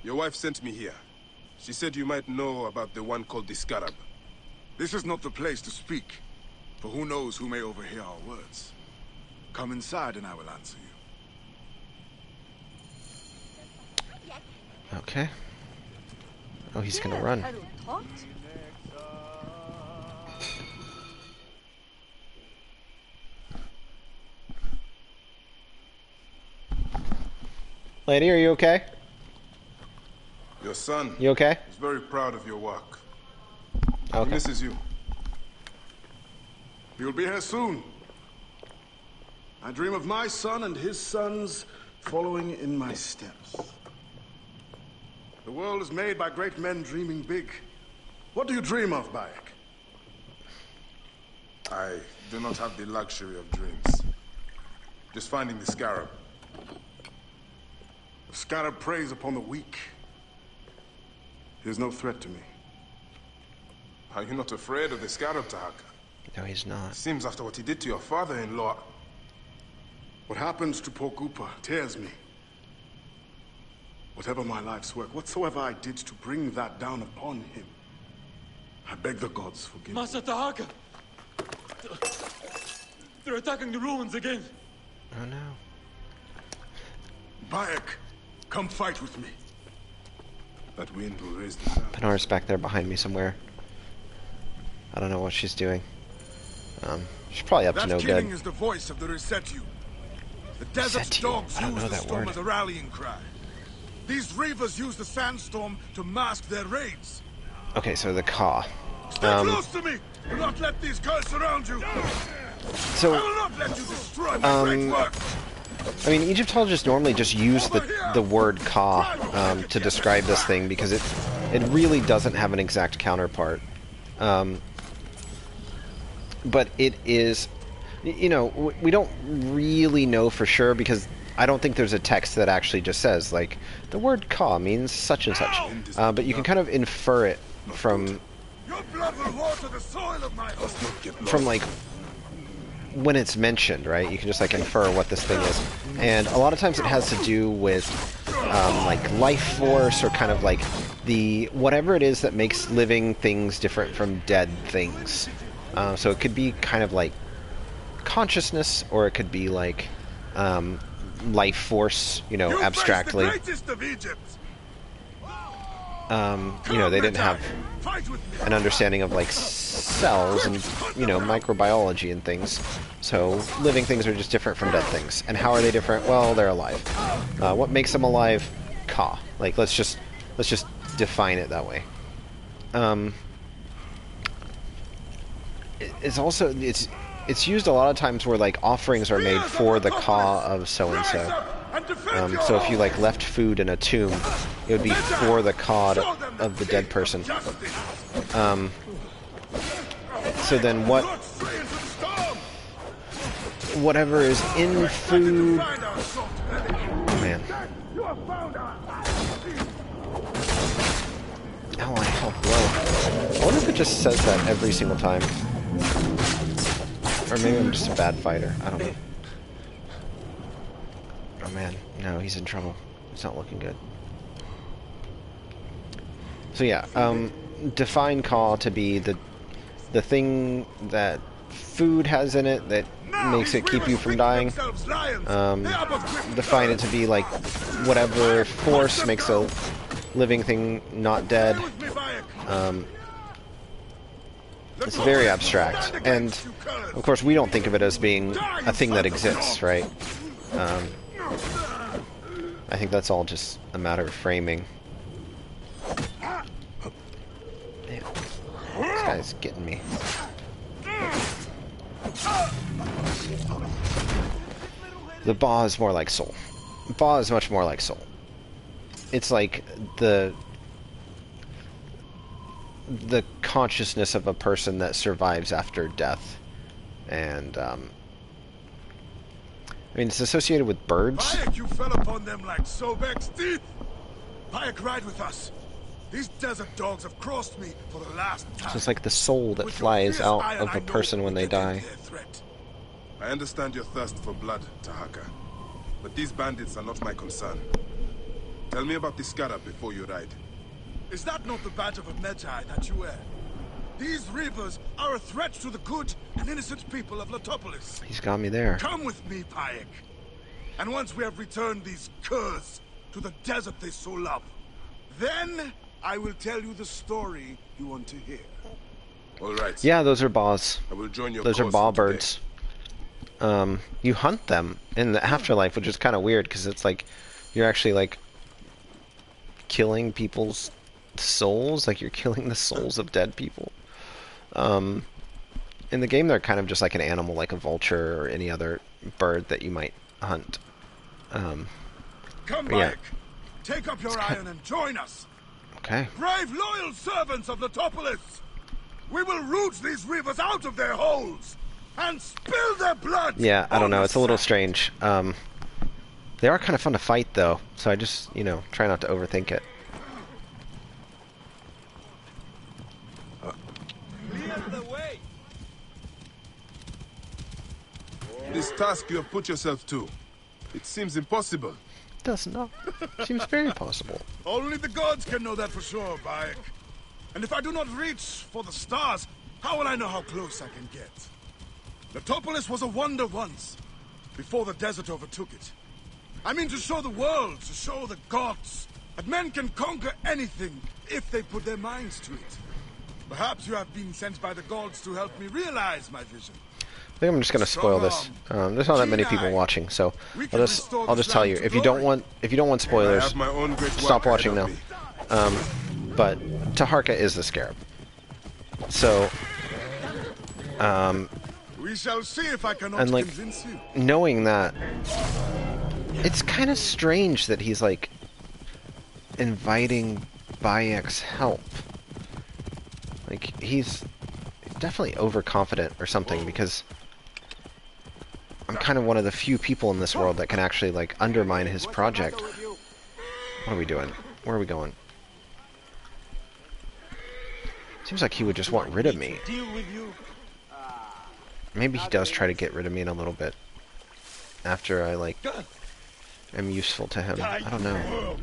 Your wife sent me here. She said you might know about the one called the Scarab. This is not the place to speak, for who knows who may overhear our words. Come inside and I will answer you. Okay. Oh, he's gonna run. Lady, are you okay? Your son You okay? is very proud of your work. He Okay. misses you. You'll be here soon. I dream of my son and his sons following in my steps. The world is made by great men dreaming big. What do you dream of, Bayek? I do not have the luxury of dreams. Just finding the Scarab. The Scarab preys upon the weak. He is no threat to me. Are you not afraid of the Scarab, Tahaka? No, he's not. Seems after what he did to your father-in-law. What happens to poor Goopa tears me. Whatever my life's work, whatsoever I did to bring that down upon him, I beg the gods forgive me. Master Tahaka! They're attacking the ruins again! Oh no. Bayek, come fight with me. That wind will raise the sound. Panara's back there behind me somewhere. I don't know what she's doing. She's probably up to no That killing good. is the voice of the Resetu. The desert's Resetu? dogs I don't use know the that storm word. as a rallying cry. These reavers use the sandstorm to mask their raids. Okay, so the Ka. Stay close to me! Do not let these guys surround you! So, I will not let you destroy my great work! I mean, Egyptologists normally just use the word Ka to describe this thing because it really doesn't have an exact counterpart. But it is, you know, we don't really know for sure because I don't think there's a text that actually just says, like, the word Ka means such and such. But you can kind of infer it from, Your blood will water the soil of my home. from like, when it's mentioned, right? You can just like infer what this thing is, and a lot of times it has to do with like life force or kind of like the whatever it is that makes living things different from dead things. So it could be kind of like consciousness, or it could be like life force, you know, abstractly. You know, they didn't have an understanding of like cells and, you know, microbiology and things. So living things are just different from dead things. And how are they different? Well, they're alive. What makes them alive? Ka. Like let's just define it that way. It's used a lot of times where like offerings are made for the Ka of so and so. So if you like left food in a tomb, it would be for the Ka of the dead person. So then whatever is in food. Oh man. Oh, I felt low. I wonder if it just says that every single time. Or maybe I'm just a bad fighter. I don't know. Oh man, no, he's in trouble. It's not looking good. So yeah, define Ka to be the thing that food has in it that makes it keep you from dying. Define it to be like whatever force makes a living thing not dead. It's very abstract, and of course we don't think of it as being a thing that exists, right? I think that's all just a matter of framing. Damn. This guy's getting me. The Ba is more like soul. Ba is much more like soul. It's like the consciousness of a person that survives after death. And, I mean, it's associated with birds. Bayek, you fell upon them like Sobek's teeth. Bayek, ride with us. These desert dogs have crossed me for the last time. So it's like the soul that flies out of a person when they die. I understand your thirst for blood, Tahaka. But these bandits are not my concern. Tell me about the Scarab before you ride. Is that not the badge of a Medjay that you wear? These reavers are a threat to the good and innocent people of Lithopolis. He's got me there. Come with me, Bayek. And once we have returned these curs to the desert they so love, then I will tell you the story you want to hear. All right. Yeah, those are Bas. I will join your Those are cause Ba for today. birds. You hunt them in the afterlife, which is kind of weird because it's like you're actually like killing people's souls, like you're killing the souls of dead people. In the game, they're kind of just like an animal, like a vulture or any other bird that you might hunt. Come, Bayek. Yeah. Take up your iron and join us. Okay. Brave, loyal servants of Lithopolis. We will root these reavers out of their holes and spill their blood. Yeah, I don't know. It's a little strange. They are kind of fun to fight, though, so I just, you know, try not to overthink it. This task you have put yourself to, it seems impossible. It does not. Seems very possible. Only the gods can know that for sure, Bayek. And if I do not reach for the stars, how will I know how close I can get? Lithopolis was a wonder once, before the desert overtook it. I mean to show the world, to show the gods, that men can conquer anything if they put their minds to it. Perhaps you have been sent by the gods to help me realize my vision. I think I'm just gonna spoil this. There's not that many people watching, so I'll just tell you, if you don't want spoilers, stop watching now. But Taharka is the Scarab. So, we shall see if I cannot and like convince you. knowing that, it's kind of strange that he's like inviting Bayek's help. Like he's definitely overconfident or something, because I'm kind of one of the few people in this world that can actually like undermine his project. What are we doing? Where are we going? Seems like he would just want rid of me. Maybe he does try to get rid of me in a little bit. After I, like, am useful to him. I don't know.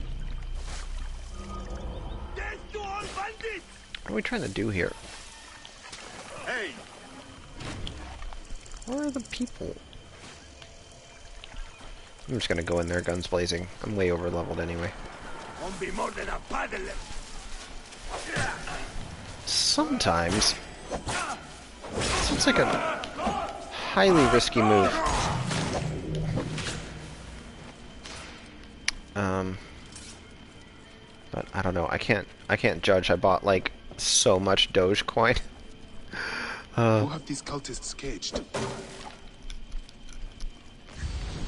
What are we trying to do here? Hey! Where are the people? I'm just gonna go in there, guns blazing. I'm way over leveled anyway. Won't be more than a paddle. Sometimes seems like a highly risky move. But I don't know. I can't judge. I bought like so much Dogecoin. Who have these cultists caged?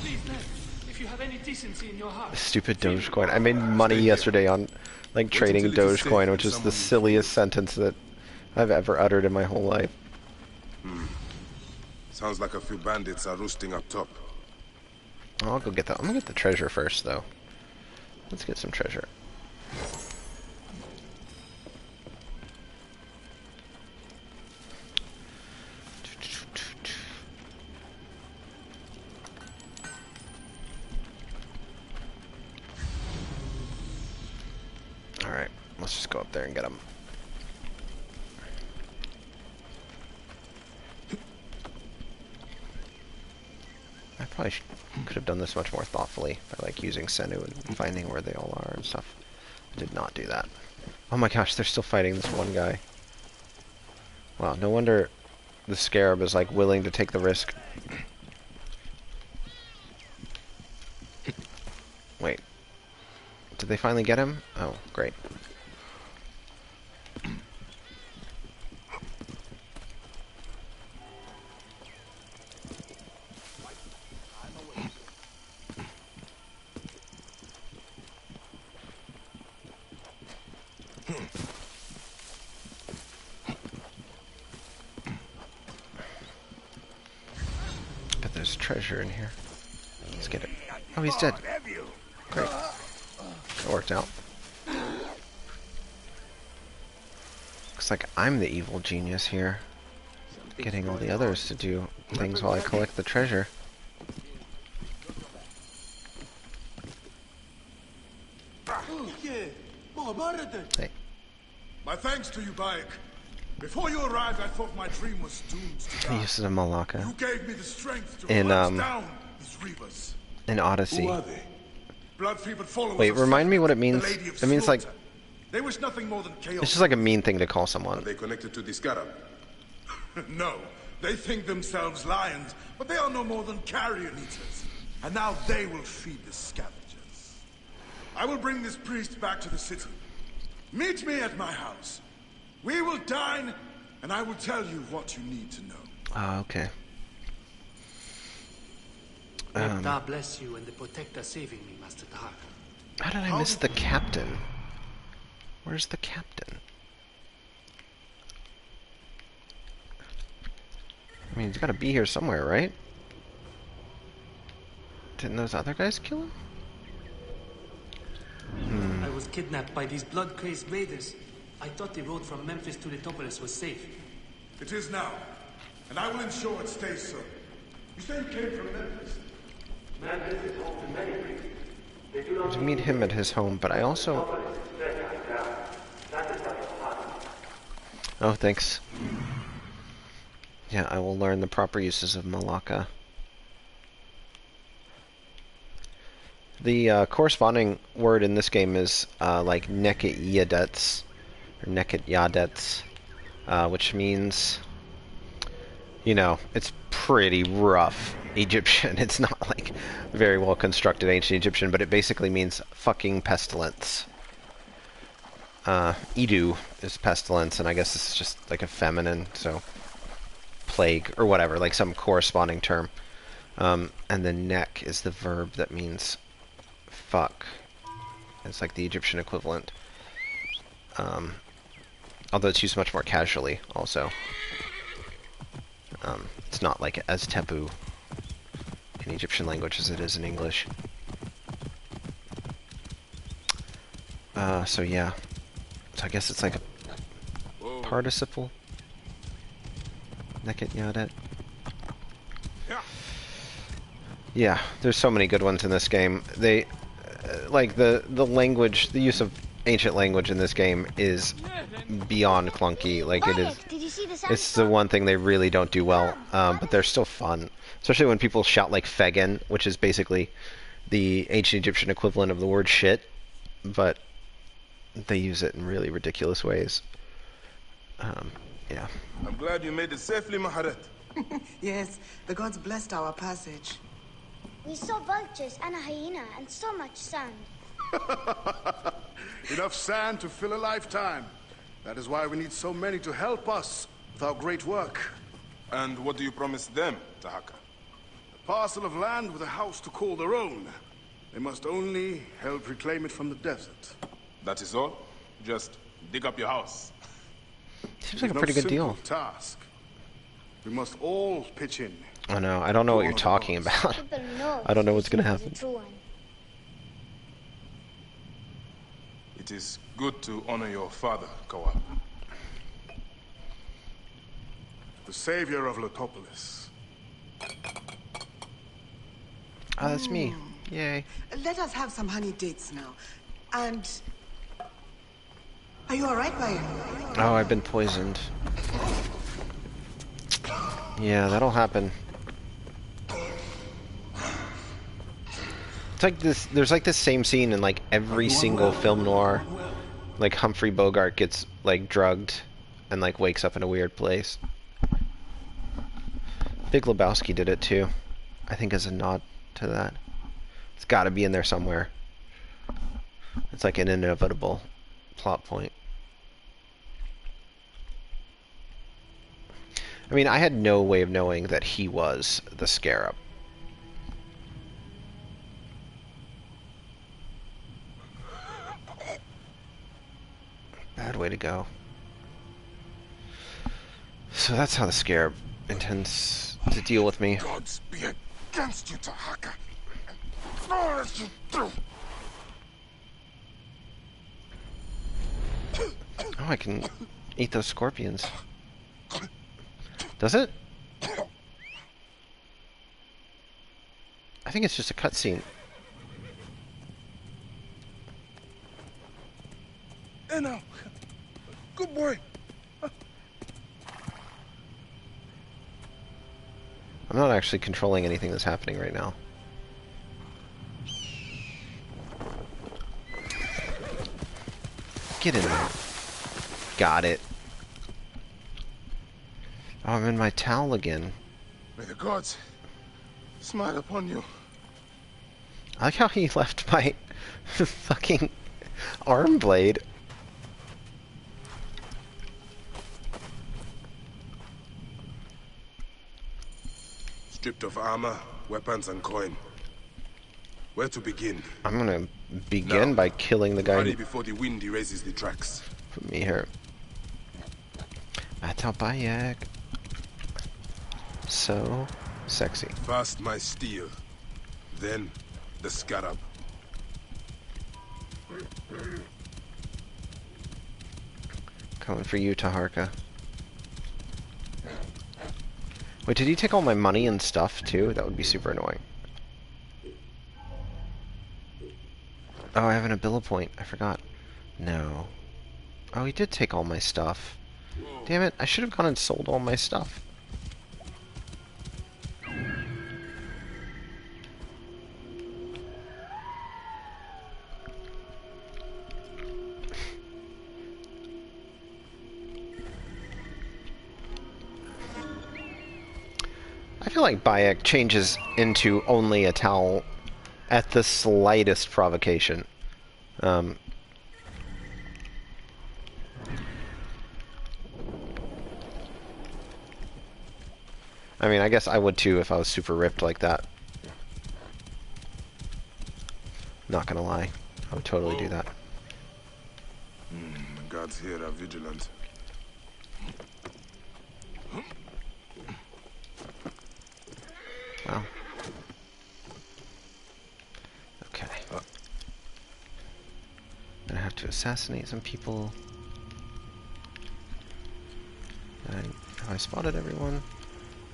Please, Ned, if you have any decency in your heart. Stupid Dogecoin. I made money yesterday on like trading Dogecoin, which is the silliest sentence that I've ever uttered in my whole life. Sounds like a few bandits are roosting up top. I'll go get that. I'm gonna get the treasure first, though. Let's get some treasure. Alright, let's just go up there and get them. I probably could have done this much more thoughtfully by like using Senu and finding where they all are and stuff. I did not do that. Oh my gosh, they're still fighting this one guy. Wow, no wonder the Scarab is like willing to take the risk. Wait. Did they finally get him? Oh, great. But there's treasure in here. Let's get it. Oh, he's dead. Great. That worked out. Looks like I'm the evil genius here. Getting all the others to do things while I collect the treasure. Hey. My thanks to you, Bayek. Before you arrived, I thought my dream was doomed to die. This is a Malacca. You gave me the strength to In hunt down these reavers. in Odyssey. Who are they? Blood-fevered followers. Wait, of remind me what it the means. Lady of It means like Slaughter. They wish nothing more than chaos. it's just like a mean thing to call someone. Are they connected to the Scarab? No, they think themselves lions, but they are no more than carrion eaters. And now they will feed the scavengers. I will bring this priest back to the city. Meet me at my house. We will dine, and I will tell you what you need to know. Oh, okay. May God bless you and the protector saving me, Master Dark. How did I miss the captain? Where's the captain? I mean, he's got to be here somewhere, right? Didn't those other guys kill him? I was kidnapped by these blood-crazed raiders. I thought the road from Memphis to Lithopolis was safe. It is now, and I will ensure it stays so. You say you came from Memphis? Memphis is home to many priests. To meet him at his home, but I also... Oh, thanks. Yeah, I will learn the proper uses of Malacca. The corresponding word in this game is like Neket Yadets, or Neket Yadets, which means, you know, it's pretty rough Egyptian. It's not like very well constructed ancient Egyptian, but it basically means fucking pestilence. Edu is pestilence, and I guess this is just like a feminine, so plague or whatever, like some corresponding term. And the nek is the verb that means fuck. It's like the Egyptian equivalent. Although it's used much more casually, also. It's not like as taboo in Egyptian language as it is in English. So yeah. So I guess it's like a participle. Neket Yadet. Yeah, there's so many good ones in this game. They, like the language, the use of ancient language in this game is beyond clunky. Like it is, it's the one thing they really don't do well. But they're still fun, especially when people shout like Fegin, which is basically the ancient Egyptian equivalent of the word shit, but they use it in really ridiculous ways. Yeah. I'm glad you made it safely, Maharet. Yes, the gods blessed our passage. We saw vultures and a hyena and so much sand. Enough sand to fill a lifetime. That is why we need so many to help us with our great work. And what do you promise them, Tahaka? A parcel of land with a house to call their own. They must only help reclaim it from the desert. That is all? Just dig up your house. Seems like a pretty good deal. Task. We must all pitch in. Oh no, I don't know what you're talking about. I don't know what's gonna happen. It is good to honor your father, Kawa. The savior of Lithopolis. Oh, that's me. Yay. Let us have some honey dates now. And... Are you alright, Baye? Oh, I've been poisoned. Yeah, that'll happen. It's like this, there's like this same scene in like every single film noir. Like Humphrey Bogart gets like drugged and like wakes up in a weird place. Big Lebowski did it too. I think as a nod to that. It's gotta be in there somewhere. It's like an inevitable plot point. I mean, I had no way of knowing that he was the Scarab. Bad way to go. So that's how the Scarab intends to deal with me. Gods be against you, Tahaka. And all as you do. Oh, I can eat those scorpions. Does it? I think it's just a cutscene. Hey now. Good boy. I'm not actually controlling anything that's happening right now. Get in there. Got it. Oh, I'm in my towel again. May the gods smile upon you. I like how he left my fucking arm blade. Stripped of armor, weapons, and coin. Where to begin? I'm gonna begin by killing the guy. Hurry before the wind erases the tracks. Put me here. Atabayak. So sexy. First my steel, then the Scarab. Coming for you, Taharka. Wait, did he take all my money and stuff too? That would be super annoying. Oh, I have an Abila point. I forgot. No. Oh, he did take all my stuff. Damn it, I should have gone and sold all my stuff. I feel like Bayek changes into only a towel at the slightest provocation. I mean, I guess I would too if I was super ripped like that. Not gonna lie. I would totally do that. The gods here are vigilant. Wow. Okay. Gonna have to assassinate some people. Have I spotted everyone?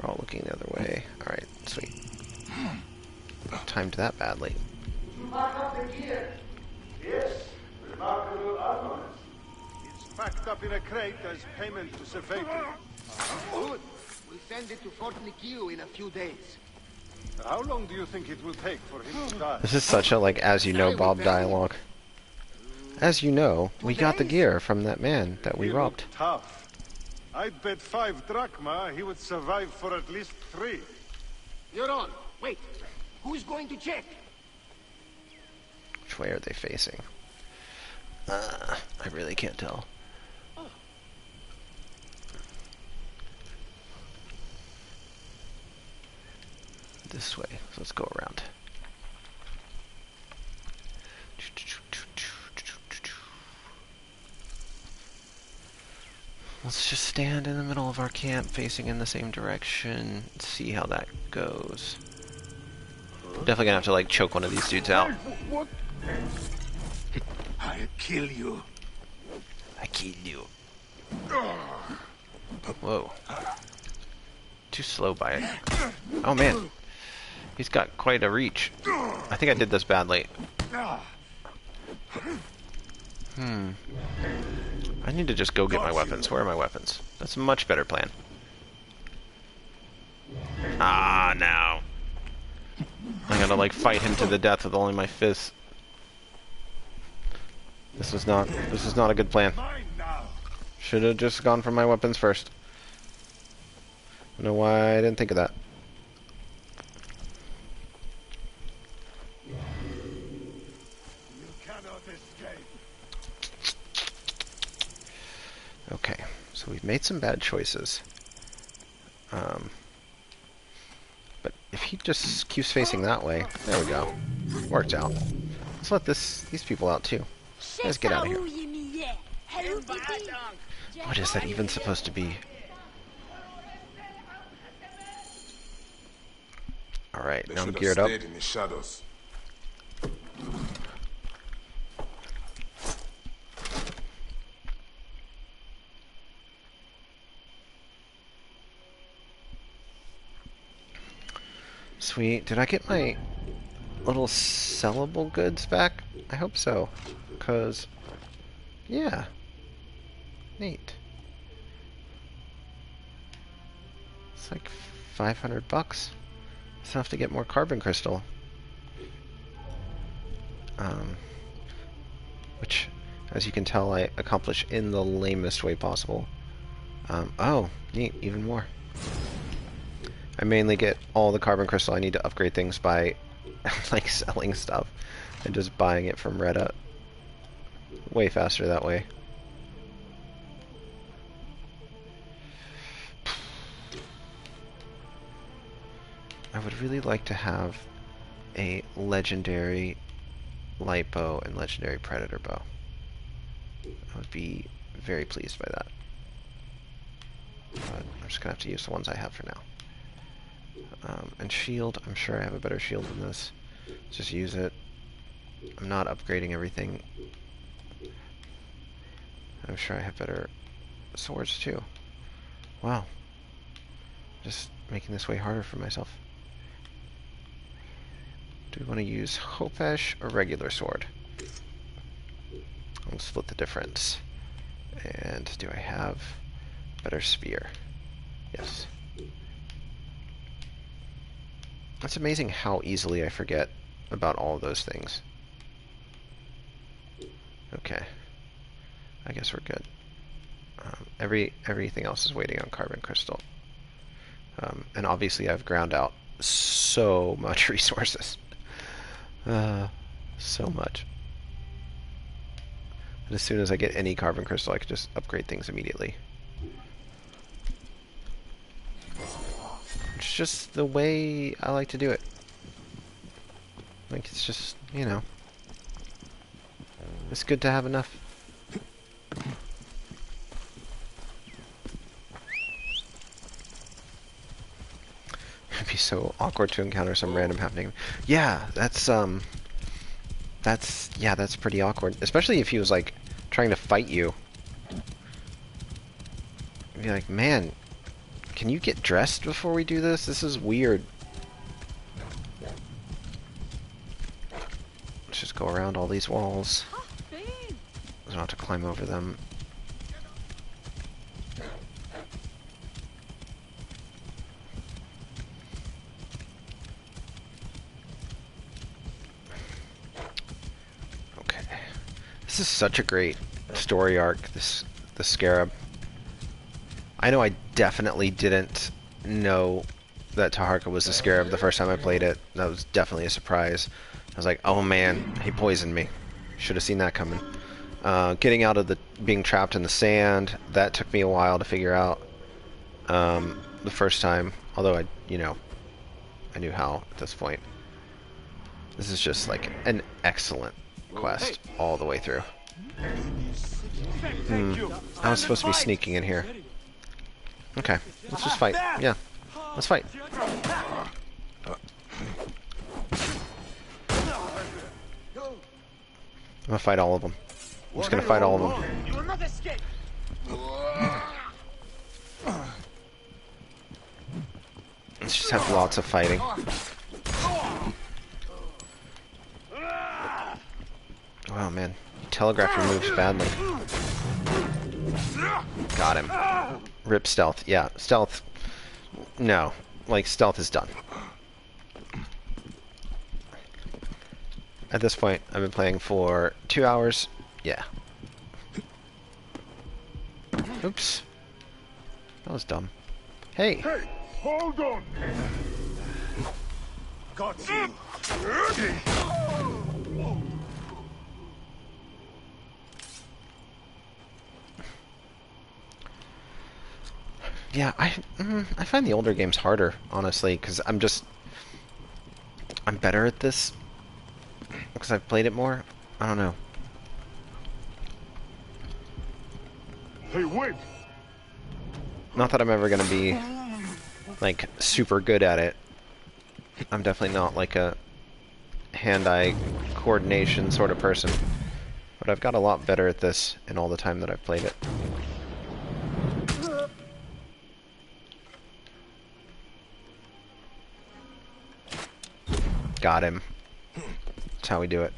We're all looking the other way. Alright, sweet. timed that badly. To pack up the gear. Yes, remarkable armaments. It's packed up in a crate as payment to Sefeto. Good. We'll send it to Fort Nikiu in a few days. How long do you think it will take for him to die? This is such a, like, as you know, Bob dialogue. As you know, we got the gear from that man that we robbed. Tough. I'd bet 5 drachma he would survive for at least 3. You're on. Wait. Who's going to check? Which way are they facing? I really can't tell. This way. So let's go around. Let's just stand in the middle of our camp facing in the same direction. See how that goes. Definitely gonna have to like choke one of these dudes out. What? I'll kill you. I killed you. Whoa. Too slow by it. Oh man. He's got quite a reach. I think I did this badly. I need to just go get my weapons. Where are my weapons? That's a much better plan. Ah, now. I'm gonna like fight him to the death with only my fists. This is not a good plan. Should have just gone for my weapons first. I don't know why I didn't think of that. You cannot escape. Okay, so we've made some bad choices. But if he just keeps facing that way, there we go. Worked out. Let's let these people out too. Let's get out of here. What is that even supposed to be? Alright, now I'm geared up. In the shadows. Sweet. Did I get my little sellable goods back? I hope so. Because, yeah. Neat. It's like $500. It's enough to get more carbon crystal. Which, as you can tell, I accomplish in the lamest way possible. Oh, neat. Even more. I mainly get all the carbon crystal I need to upgrade things by like selling stuff and just buying it from Reddit. Way faster that way. I would really like to have a legendary light bow and legendary predator bow. I would be very pleased by that. But I'm just gonna have to use the ones I have for now. And shield, I'm sure I have a better shield than this. Let's just use it. I'm not upgrading everything. I'm sure I have better swords too. Wow. Just making this way harder for myself. Do we want to use Hopesh or regular sword? I'll split the difference. And do I have better spear? Yes. It's amazing how easily I forget about all of those things. Okay. I guess we're good. Everything else is waiting on carbon crystal. And obviously I've ground out so much resources. So much. But as soon as I get any carbon crystal, I can just upgrade things immediately. It's just the way I like to do it. Like, it's just, you know. It's good to have enough. It'd be so awkward to encounter some random happening. Yeah, that's pretty awkward. Especially if he was, like, trying to fight you. You'd be like, man, can you get dressed before we do this? This is weird. Just go around all these walls. I don't have to climb over them. Okay. This is such a great story arc, the Scarab. I know I definitely didn't know that Taharka was the Scarab the first time I played it. That was definitely a surprise. I was like, oh man, he poisoned me. Should have seen that coming. Getting out of being trapped in the sand, that took me a while to figure out the first time. Although I knew how at this point. This is just like an excellent quest all the way through. I was supposed to be sneaking in here. Okay, let's just fight. Yeah, let's fight. I'm gonna fight all of them. I'm just gonna fight all of them. You will not escape. Let's just have lots of fighting. Oh man, you telegraphed your moves badly. Got him. Rip stealth. Yeah, stealth. No, like stealth is done. At this point, I've been playing for 2 hours. Yeah. Oops. That was dumb. Hey! Hey, hold on! Got you! Yeah, I find the older games harder, honestly, because I'm better at this because I've played it more. I don't know. Hey, wait! Not that I'm ever gonna be like super good at it. I'm definitely not like a hand-eye coordination sort of person, but I've got a lot better at this in all the time that I've played it. Got him. That's how we do it.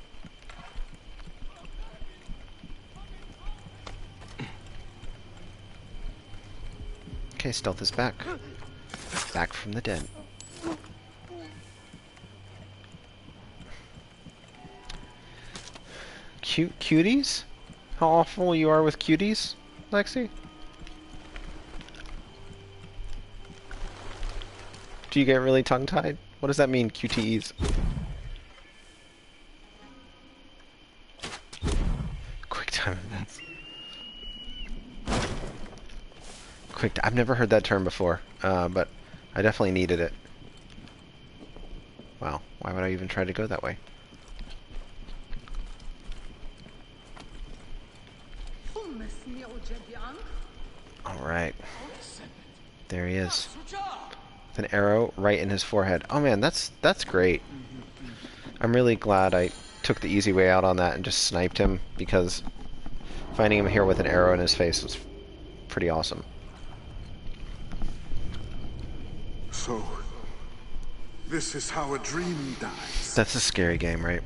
Okay, stealth is back. Back from the dead. Cute cuties? How awful you are with cuties, Lexi? Do you get really tongue-tied? What does that mean, QTEs? Quick time events. I've never heard that term before, but I definitely needed it. Wow, why would I even try to go that way? Alright. There he is. With an arrow right in his forehead. Oh man, that's great. I'm really glad I took the easy way out on that and just sniped him, because finding him here with an arrow in his face was pretty awesome. So, this is how a dream dies. That's a scary game, right?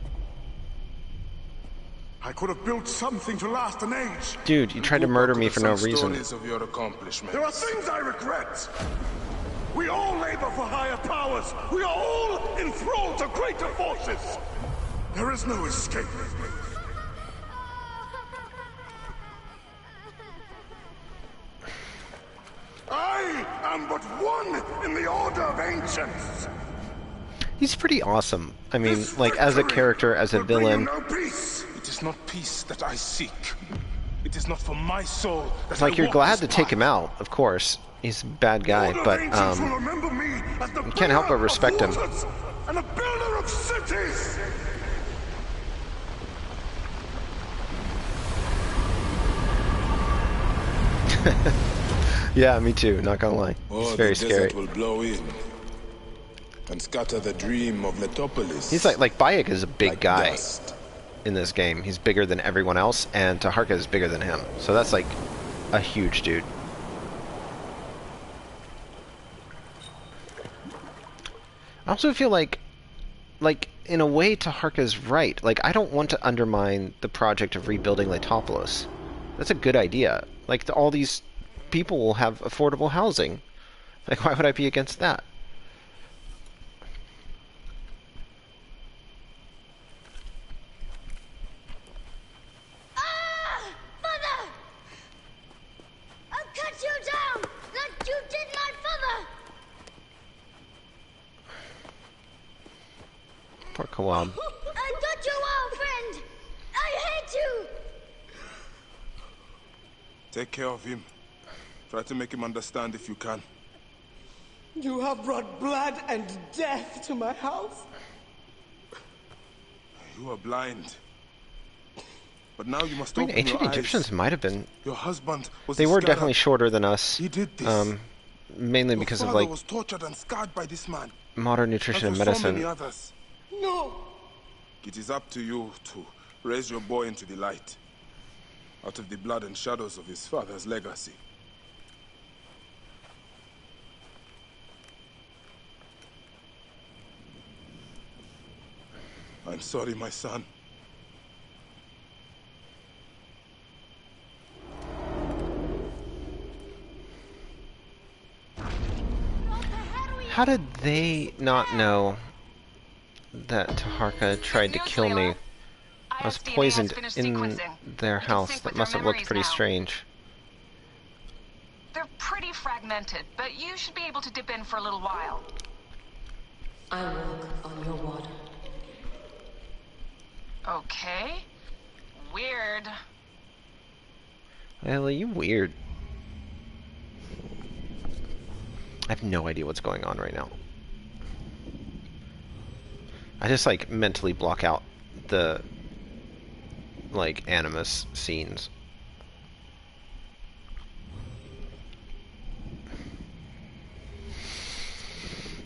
I could have built something to last an age. Dude, you tried to murder me for no reason. Of your accomplishments. There are things I regret. We all labor for higher powers. We are all enthralled to greater forces. There is no escape. I am but one in the order of ancients. He's pretty awesome. I mean, like, as a character, as a villain. No peace. It is not peace that I seek. It is not for my soul that like, you're glad to take him out, of course. He's a bad guy, but you can't help but respect him. And a builder of cities. Yeah, me too, not gonna lie. It's very scary. Will blow in and scatter the dream of Lithopolis. He's like Bayek is a big like guy dust. In this game. He's bigger than everyone else, and Taharka is bigger than him. So that's like a huge dude. I also feel like in a way, Taharka's right. Like, I don't want to undermine the project of rebuilding Lithopolis. That's a good idea. Like, all these people will have affordable housing. Like, why would I be against that? Father! I'll cut you down, like you did my father! Poor Kawab. I got you all, friend! I hate you! Take care of him. Try to make him understand if you can. You have brought blood and death to my house. You are blind. But now you must I mean, open ancient your Egyptians eyes. might have been. Your husband was They the were Scarab. definitely shorter than us. He did this. Mainly Your because of father like was tortured and scarred by this man. modern nutrition and So many medicine. others. No! It is up to you to raise your boy into the light, out of the blood and shadows of his father's legacy. I'm sorry, my son. How did they not know that Taharka tried to kill me? I was poisoned in their house. That must have looked pretty strange. They're pretty fragmented, but you should be able to dip in for a little while. I walk on your water. Okay. Weird. Ellie, you weird. I have no idea what's going on right now. I just like mentally block out the like animus scenes.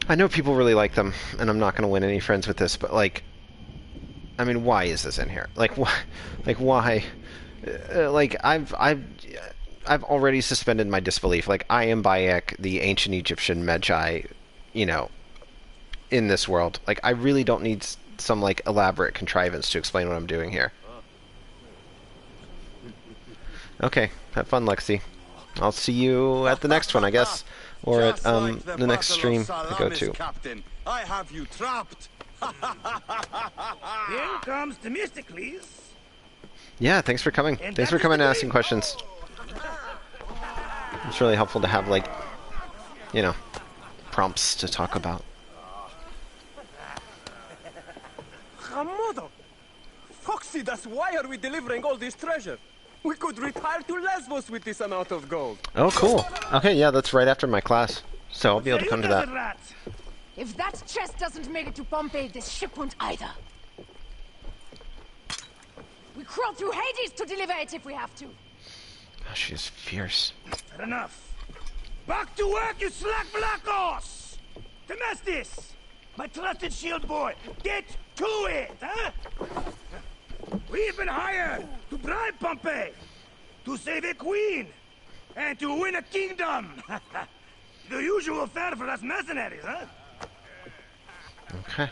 I know people really like them, and I'm not going to win any friends with this, but like, I mean, why is this in here? Like, why? Like, why? Like, I've already suspended my disbelief. Like, I am Bayek, the ancient Egyptian Medjai, you know, in this world. Like, I really don't need some like elaborate contrivance to explain what I'm doing here. Okay, have fun, Lexi. I'll see you at the next one, I guess. Or at the next stream I go to. Captain, I have you trapped. Here comes Themistocles. Yeah, thanks for coming. Thanks for coming and asking questions. It's really helpful to have, like, you know, prompts to talk about. Hamodo! Foxy, that's why are we delivering all this treasure? We could retire to Lesbos with this amount of gold. Oh, cool. Okay, yeah, that's right after my class. So I'll be able to come to that. If that chest doesn't make it to Pompey, this ship won't either. We crawl through Hades to deliver it if we have to. Oh, she's fierce. Fair enough. Back to work, you slack black horse! Domestis! My trusted shield boy, get to it, huh? We've been hired to bribe Pompey, to save a queen, and to win a kingdom. The usual fare for us mercenaries, huh? Okay.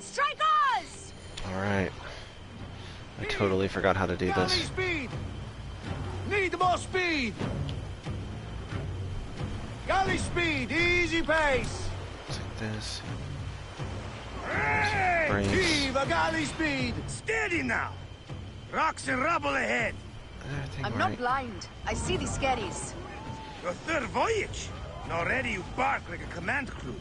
Strikers! All right. I totally forgot how to do Galley this. speed! Need more speed! Galley speed, easy pace! Like this. Hey! Brains. Heave a galley speed! Steady now! Rocks and rubble ahead. Everything I'm right. not blind. I see the scaries. Your third voyage. And already you bark like a command crew.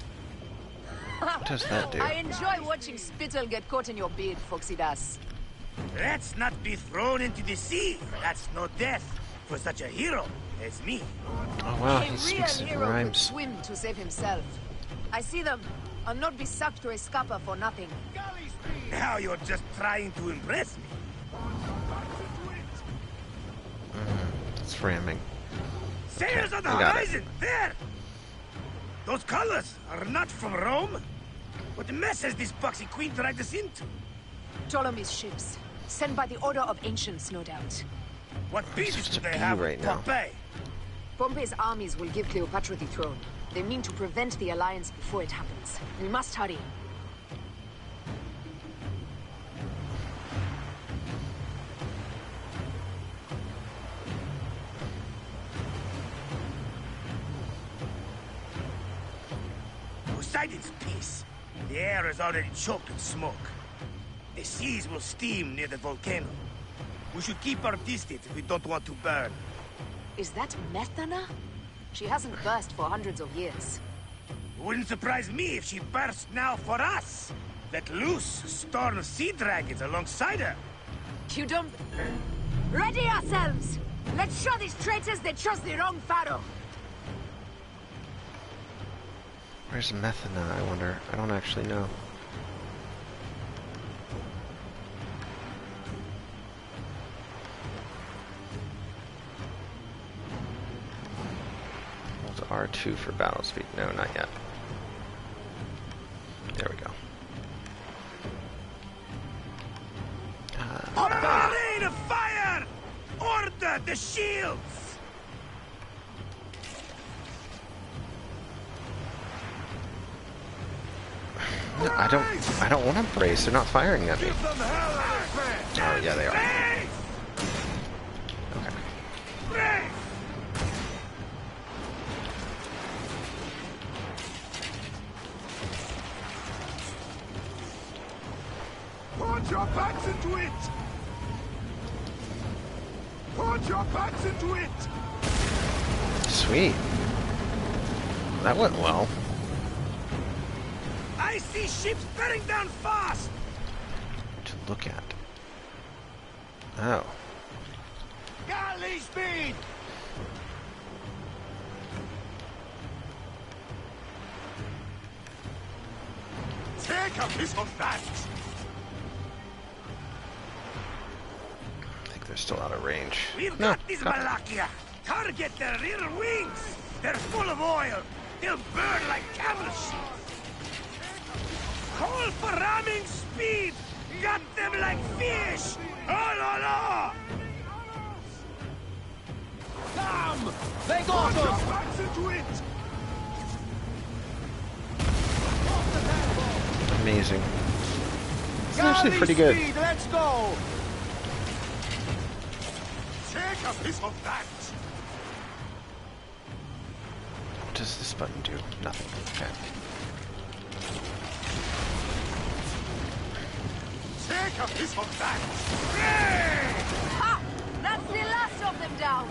What does that do? I enjoy watching spittle get caught in your beard, Foxy Das. Let's not be thrown into the sea. That's no death for such a hero as me. Oh wow, A he real speaks in hero could rhymes. swim to save himself. I see them. I'll not be sucked to a scupper for nothing. Now you're just trying to impress me. It's ramming. Sails on the I got it. horizon! There! Those colors are not from Rome. What mess has this boxy queen dragged us into? Ptolemy's ships. Sent by the Order of Ancients, no doubt. What business do they bee have right with now. Pompey? Pompey's armies will give Cleopatra the throne. They mean to prevent the alliance before it happens. We must hurry. Poseidon's peace. The air is already choked with smoke. The seas will steam near the volcano. We should keep our distance if we don't want to burn. Is that Methana? She hasn't burst for hundreds of years. Wouldn't surprise me if she burst now for us. Let loose storm sea dragons alongside her. You don't... Ready ourselves! Let's show these traitors they trust the wrong pharaoh! Where's Methana, I wonder? I don't actually know. Hold R2 for battle speed. No, not yet. There we go. Rain of fire! Order the shields! No, I don't want to brace. They're not firing at me. Oh, yeah, they are. Okay. Put your backs into it! Put your backs into it! Sweet. That went well. I see ships bearing down fast! To look at. Oh. Galley speed! Take a piece of that! I think they're still out of range. We've No, got this got it. Malakia! Target their rear wings! They're full of oil! They'll burn like camel sheets! Call for ramming speed! Got them like fish! Oh la la! Damn! They got Put your us! backs into it! Amazing. It's actually pretty good. Speed, let's go! Take a piece of that! What does this button do? Nothing. Okay. Take a piece of that! Ha! That's the last of them down!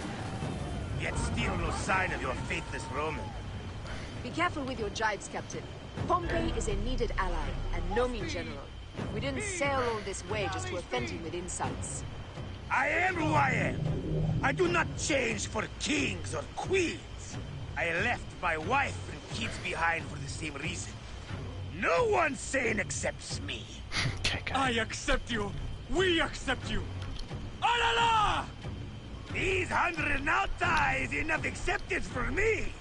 Yet still no sign of your faithless Roman. Be careful with your jibes, Captain. Pompey is a needed ally, and no mean general. We didn't sail all this way just to offend him with insults. I am who I am. I do not change for kings or queens. I left my wife and kids behind for the same reason. No one sane accepts me. I accept you! We accept you! Oh la la! These 100 nauta is enough acceptance for me.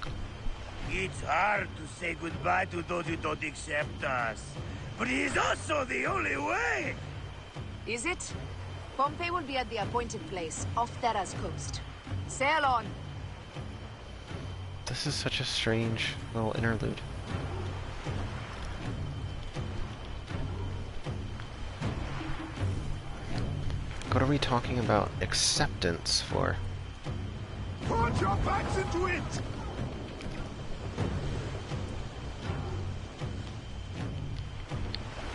It's hard to say goodbye to those who don't accept us. But it is also the only way. Is it? Pompey will be at the appointed place, off Thera's coast. Sail on! This is such a strange little interlude. What are we talking about acceptance for? Put your backs into it!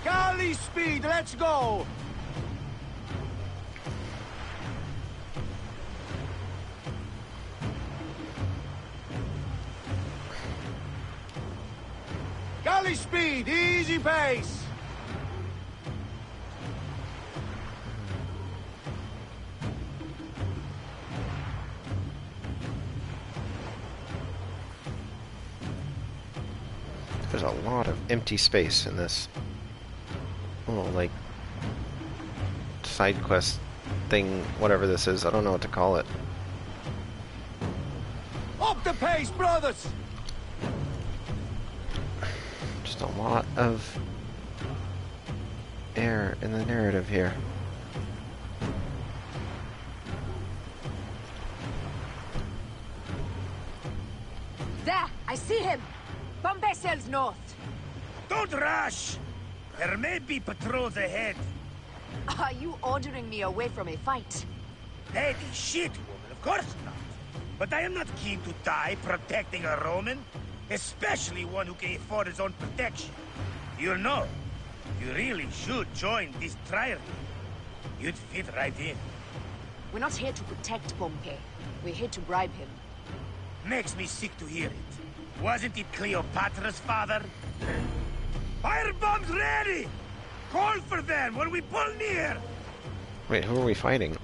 Galley speed, let's go! Galley speed, easy pace! There's a lot of empty space in this little, like, side quest thing, whatever this is. I don't know what to call it. Up pace, brothers! Just a lot of air in the narrative here. There! I see him! Pompey sails north. Don't rush! There may be patrols ahead. Are you ordering me away from a fight? Lady shit, woman, of course not. But I am not keen to die protecting a Roman, especially one who can afford his own protection. You know, you really should join this trial. You'd fit right in. We're not here to protect Pompey. We're here to bribe him. Makes me sick to hear it. Wasn't it Cleopatra's father? Firebombs ready! Call for them when we pull near! Wait, who are we fighting?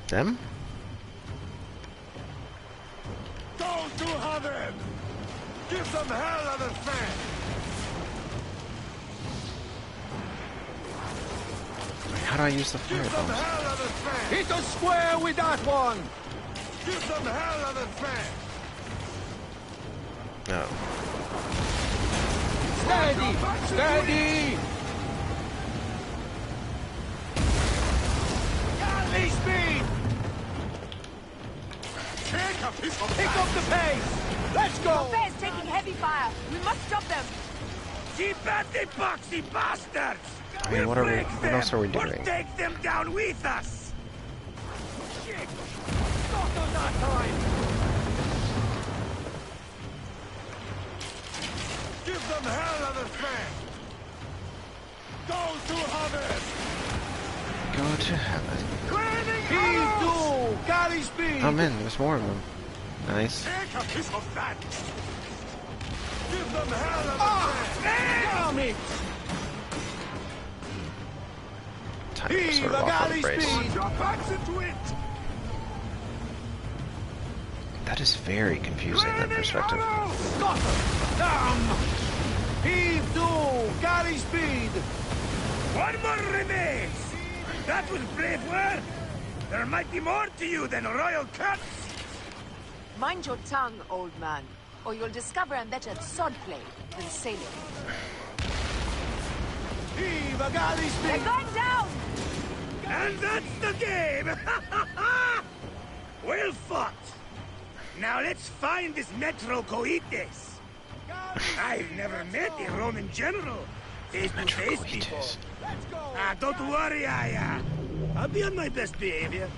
Them? Those who have them! Give them hell on the fan! How do I use the Give them firebombs? hell on the fan! Hit us square with that one! Give them hell on the fan! No. Steady! Steady! Galley speed! Pick up the pace! Let's go! Pompey is taking heavy fire. We must stop them. Keep at the boxy bastards! I mean, what else are we doing? Or take them down with us! Shit! Got them that time! Give them hell on the fan! Those who have it! Go to heaven. Heave to! Galley speed! Oh man, there's more of them. Nice. Take a piece of that! Give them hell on the fan! Damn it! Time to sort of off on the brace. Your backs into it! That is very confusing, that perspective. Got them! Down! Heave to! Galley speed! One more remains! That was brave work! There might be more to you than royal cuts! Mind your tongue, old man, or you'll discover I'm better at swordplay than sailing. Heave a galley speed! They're going down! And that's the game! Well fought! Now let's find this Metro Coites. I've never met a Roman general face to face before. Don't worry, I'll be on my best behavior.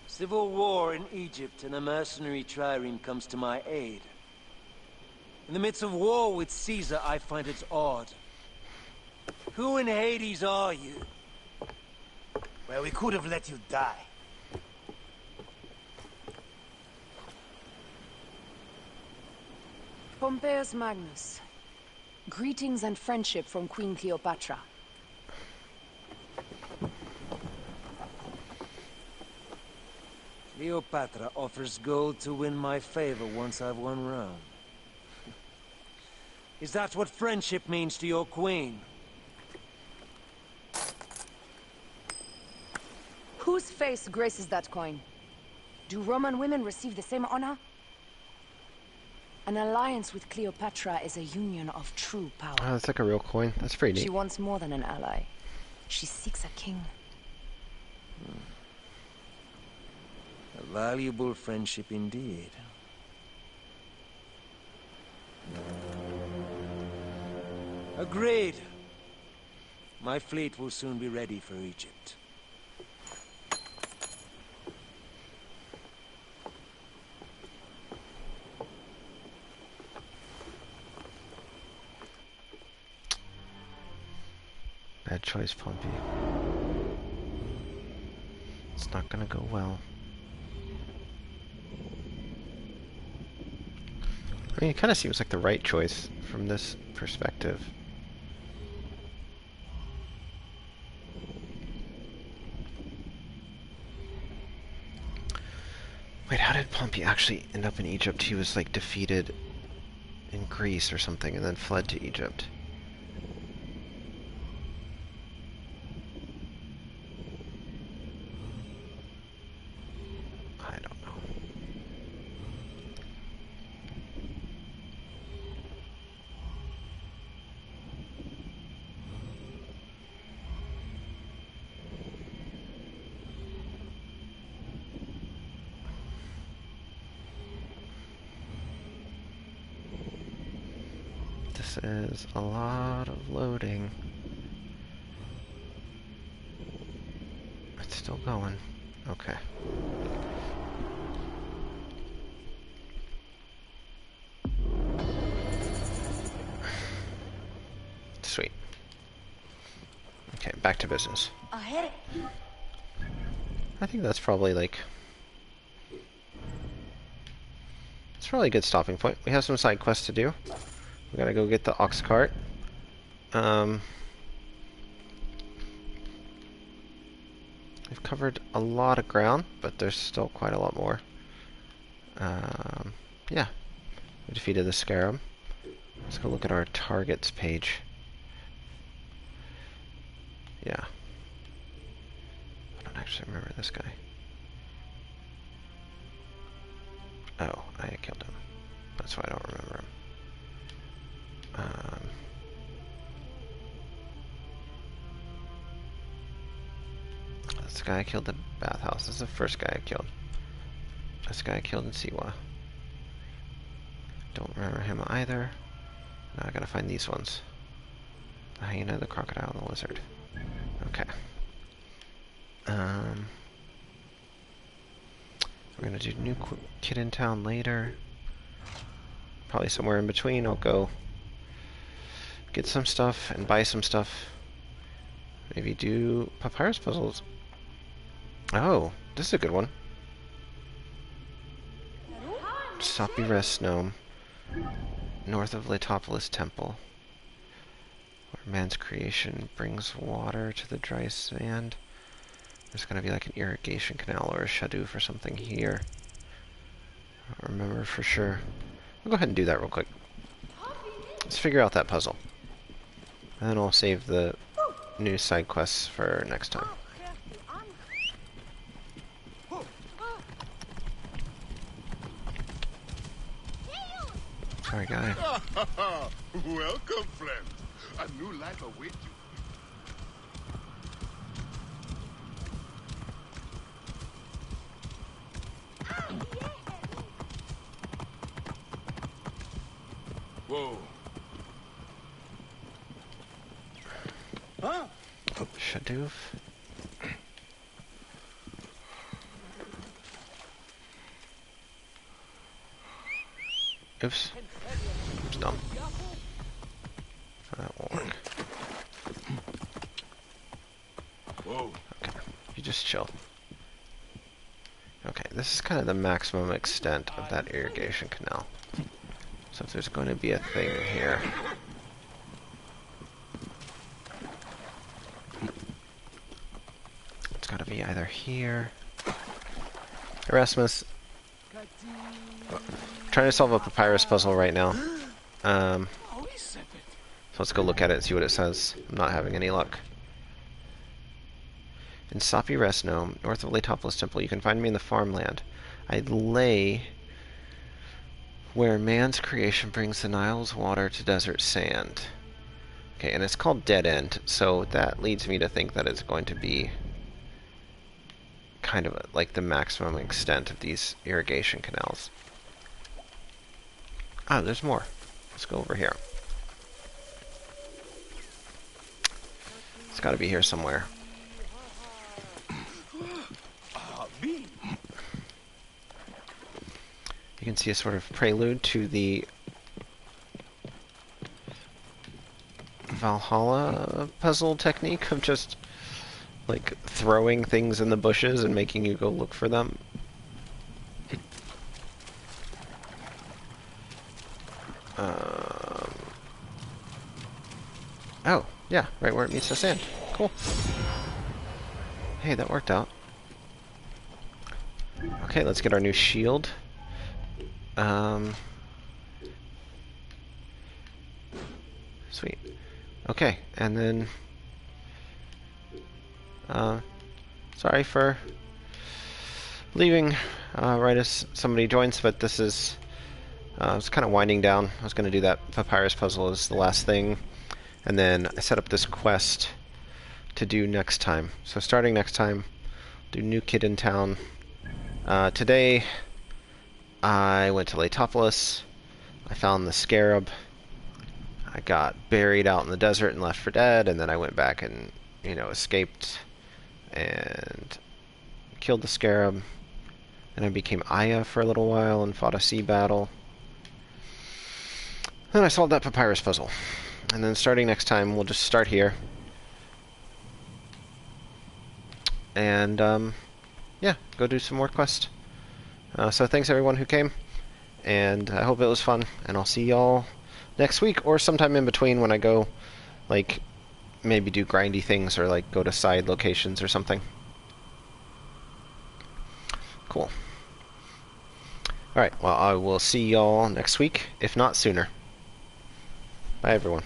Civil war in Egypt, and a mercenary trireme comes to my aid. In the midst of war with Caesar, I find it odd. Who in Hades are you? Well, we could have let you die. Pompeius Magnus. Greetings and friendship from Queen Cleopatra. Cleopatra offers gold to win my favor once I've won Rome. Is that what friendship means to your queen? Whose face graces that coin? Do Roman women receive the same honor? An alliance with Cleopatra is a union of true power. Oh, that's like a real coin. That's pretty neat. She wants more than an ally. She seeks a king. A valuable friendship indeed. Agreed. My fleet will soon be ready for Egypt. Bad choice, Pompey. It's not gonna go well. I mean, it kind of seems like the right choice from this perspective. Wait, how did Pompey actually end up in Egypt? He was like defeated in Greece or something and then fled to Egypt. I don't know. This is a lot of loading. It's still going. Okay. Sweet. Okay, back to business. Ahead. I think that's probably like... It's probably a good stopping point. We have some side quests to do. We gotta go get the ox cart. We've covered a lot of ground, but there's still quite a lot more. Yeah. We defeated the Scarab. Let's go look at our targets page. Yeah. I don't actually remember this guy. Oh, I killed him. That's why I don't remember him. That's the guy I killed at the bathhouse. This is the first guy I killed. This guy I killed in Siwa. Don't remember him either. Now I gotta find these ones. The hyena, the crocodile, and the lizard. Okay. We're gonna do new kid in town later. Probably somewhere in between. I'll go get some stuff and buy some stuff. Maybe do papyrus puzzles. Oh, this is a good one. Soppy Rest Gnome, north of Lithopolis Temple, where man's creation brings water to the dry sand. There's going to be like an irrigation canal or a shadoof or something here. I don't remember for sure. I'll go ahead and do that real quick. Let's figure out that puzzle. And then I'll save the new side quests for next time. Sorry, guy. Welcome, friend. A new life awaits you. Whoa. Huh? Oh, shadoof. Oops. It's dumb. That won't work. Whoa. Okay. You just chill. Okay, this is kind of the maximum extent of that irrigation canal. So if there's going to be a thing here... It's got to be either here... Erasmus... Trying to solve a papyrus puzzle right now. So let's go look at it and see what it says. I'm not having any luck. In Soppy Rest Gnome, north of Lithopolis Temple, you can find me in the farmland. I lay where man's creation brings the Nile's water to desert sand. Okay, and it's called Dead End, so that leads me to think that it's going to be kind of like the maximum extent of these irrigation canals. Ah, there's more. Let's go over here. It's got to be here somewhere. You can see a sort of prelude to the Valhalla puzzle technique of just like throwing things in the bushes and making you go look for them. Oh, yeah, right where it meets the sand. Cool. Hey, that worked out. Okay, let's get our new shield. Okay, and then sorry for leaving right as somebody joins, but this is it's kind of winding down. I was going to do that papyrus puzzle as the last thing, and then I set up this quest to do next time. So starting next time, do New Kid in Town. Today I went to Lithopolis. I found the Scarab. I got buried out in the desert and left for dead, and then I went back and, you know, escaped and killed the Scarab. And I became Aya for a little while and fought a sea battle. Then I solved that papyrus puzzle. And then starting next time, we'll just start here. And, yeah, go do some more quests. So thanks everyone who came, and I hope it was fun, and I'll see y'all next week, or sometime in between when I go, like, maybe do grindy things, or, like, go to side locations or something. Cool. Alright, well, I will see y'all next week, if not sooner. Bye, everyone.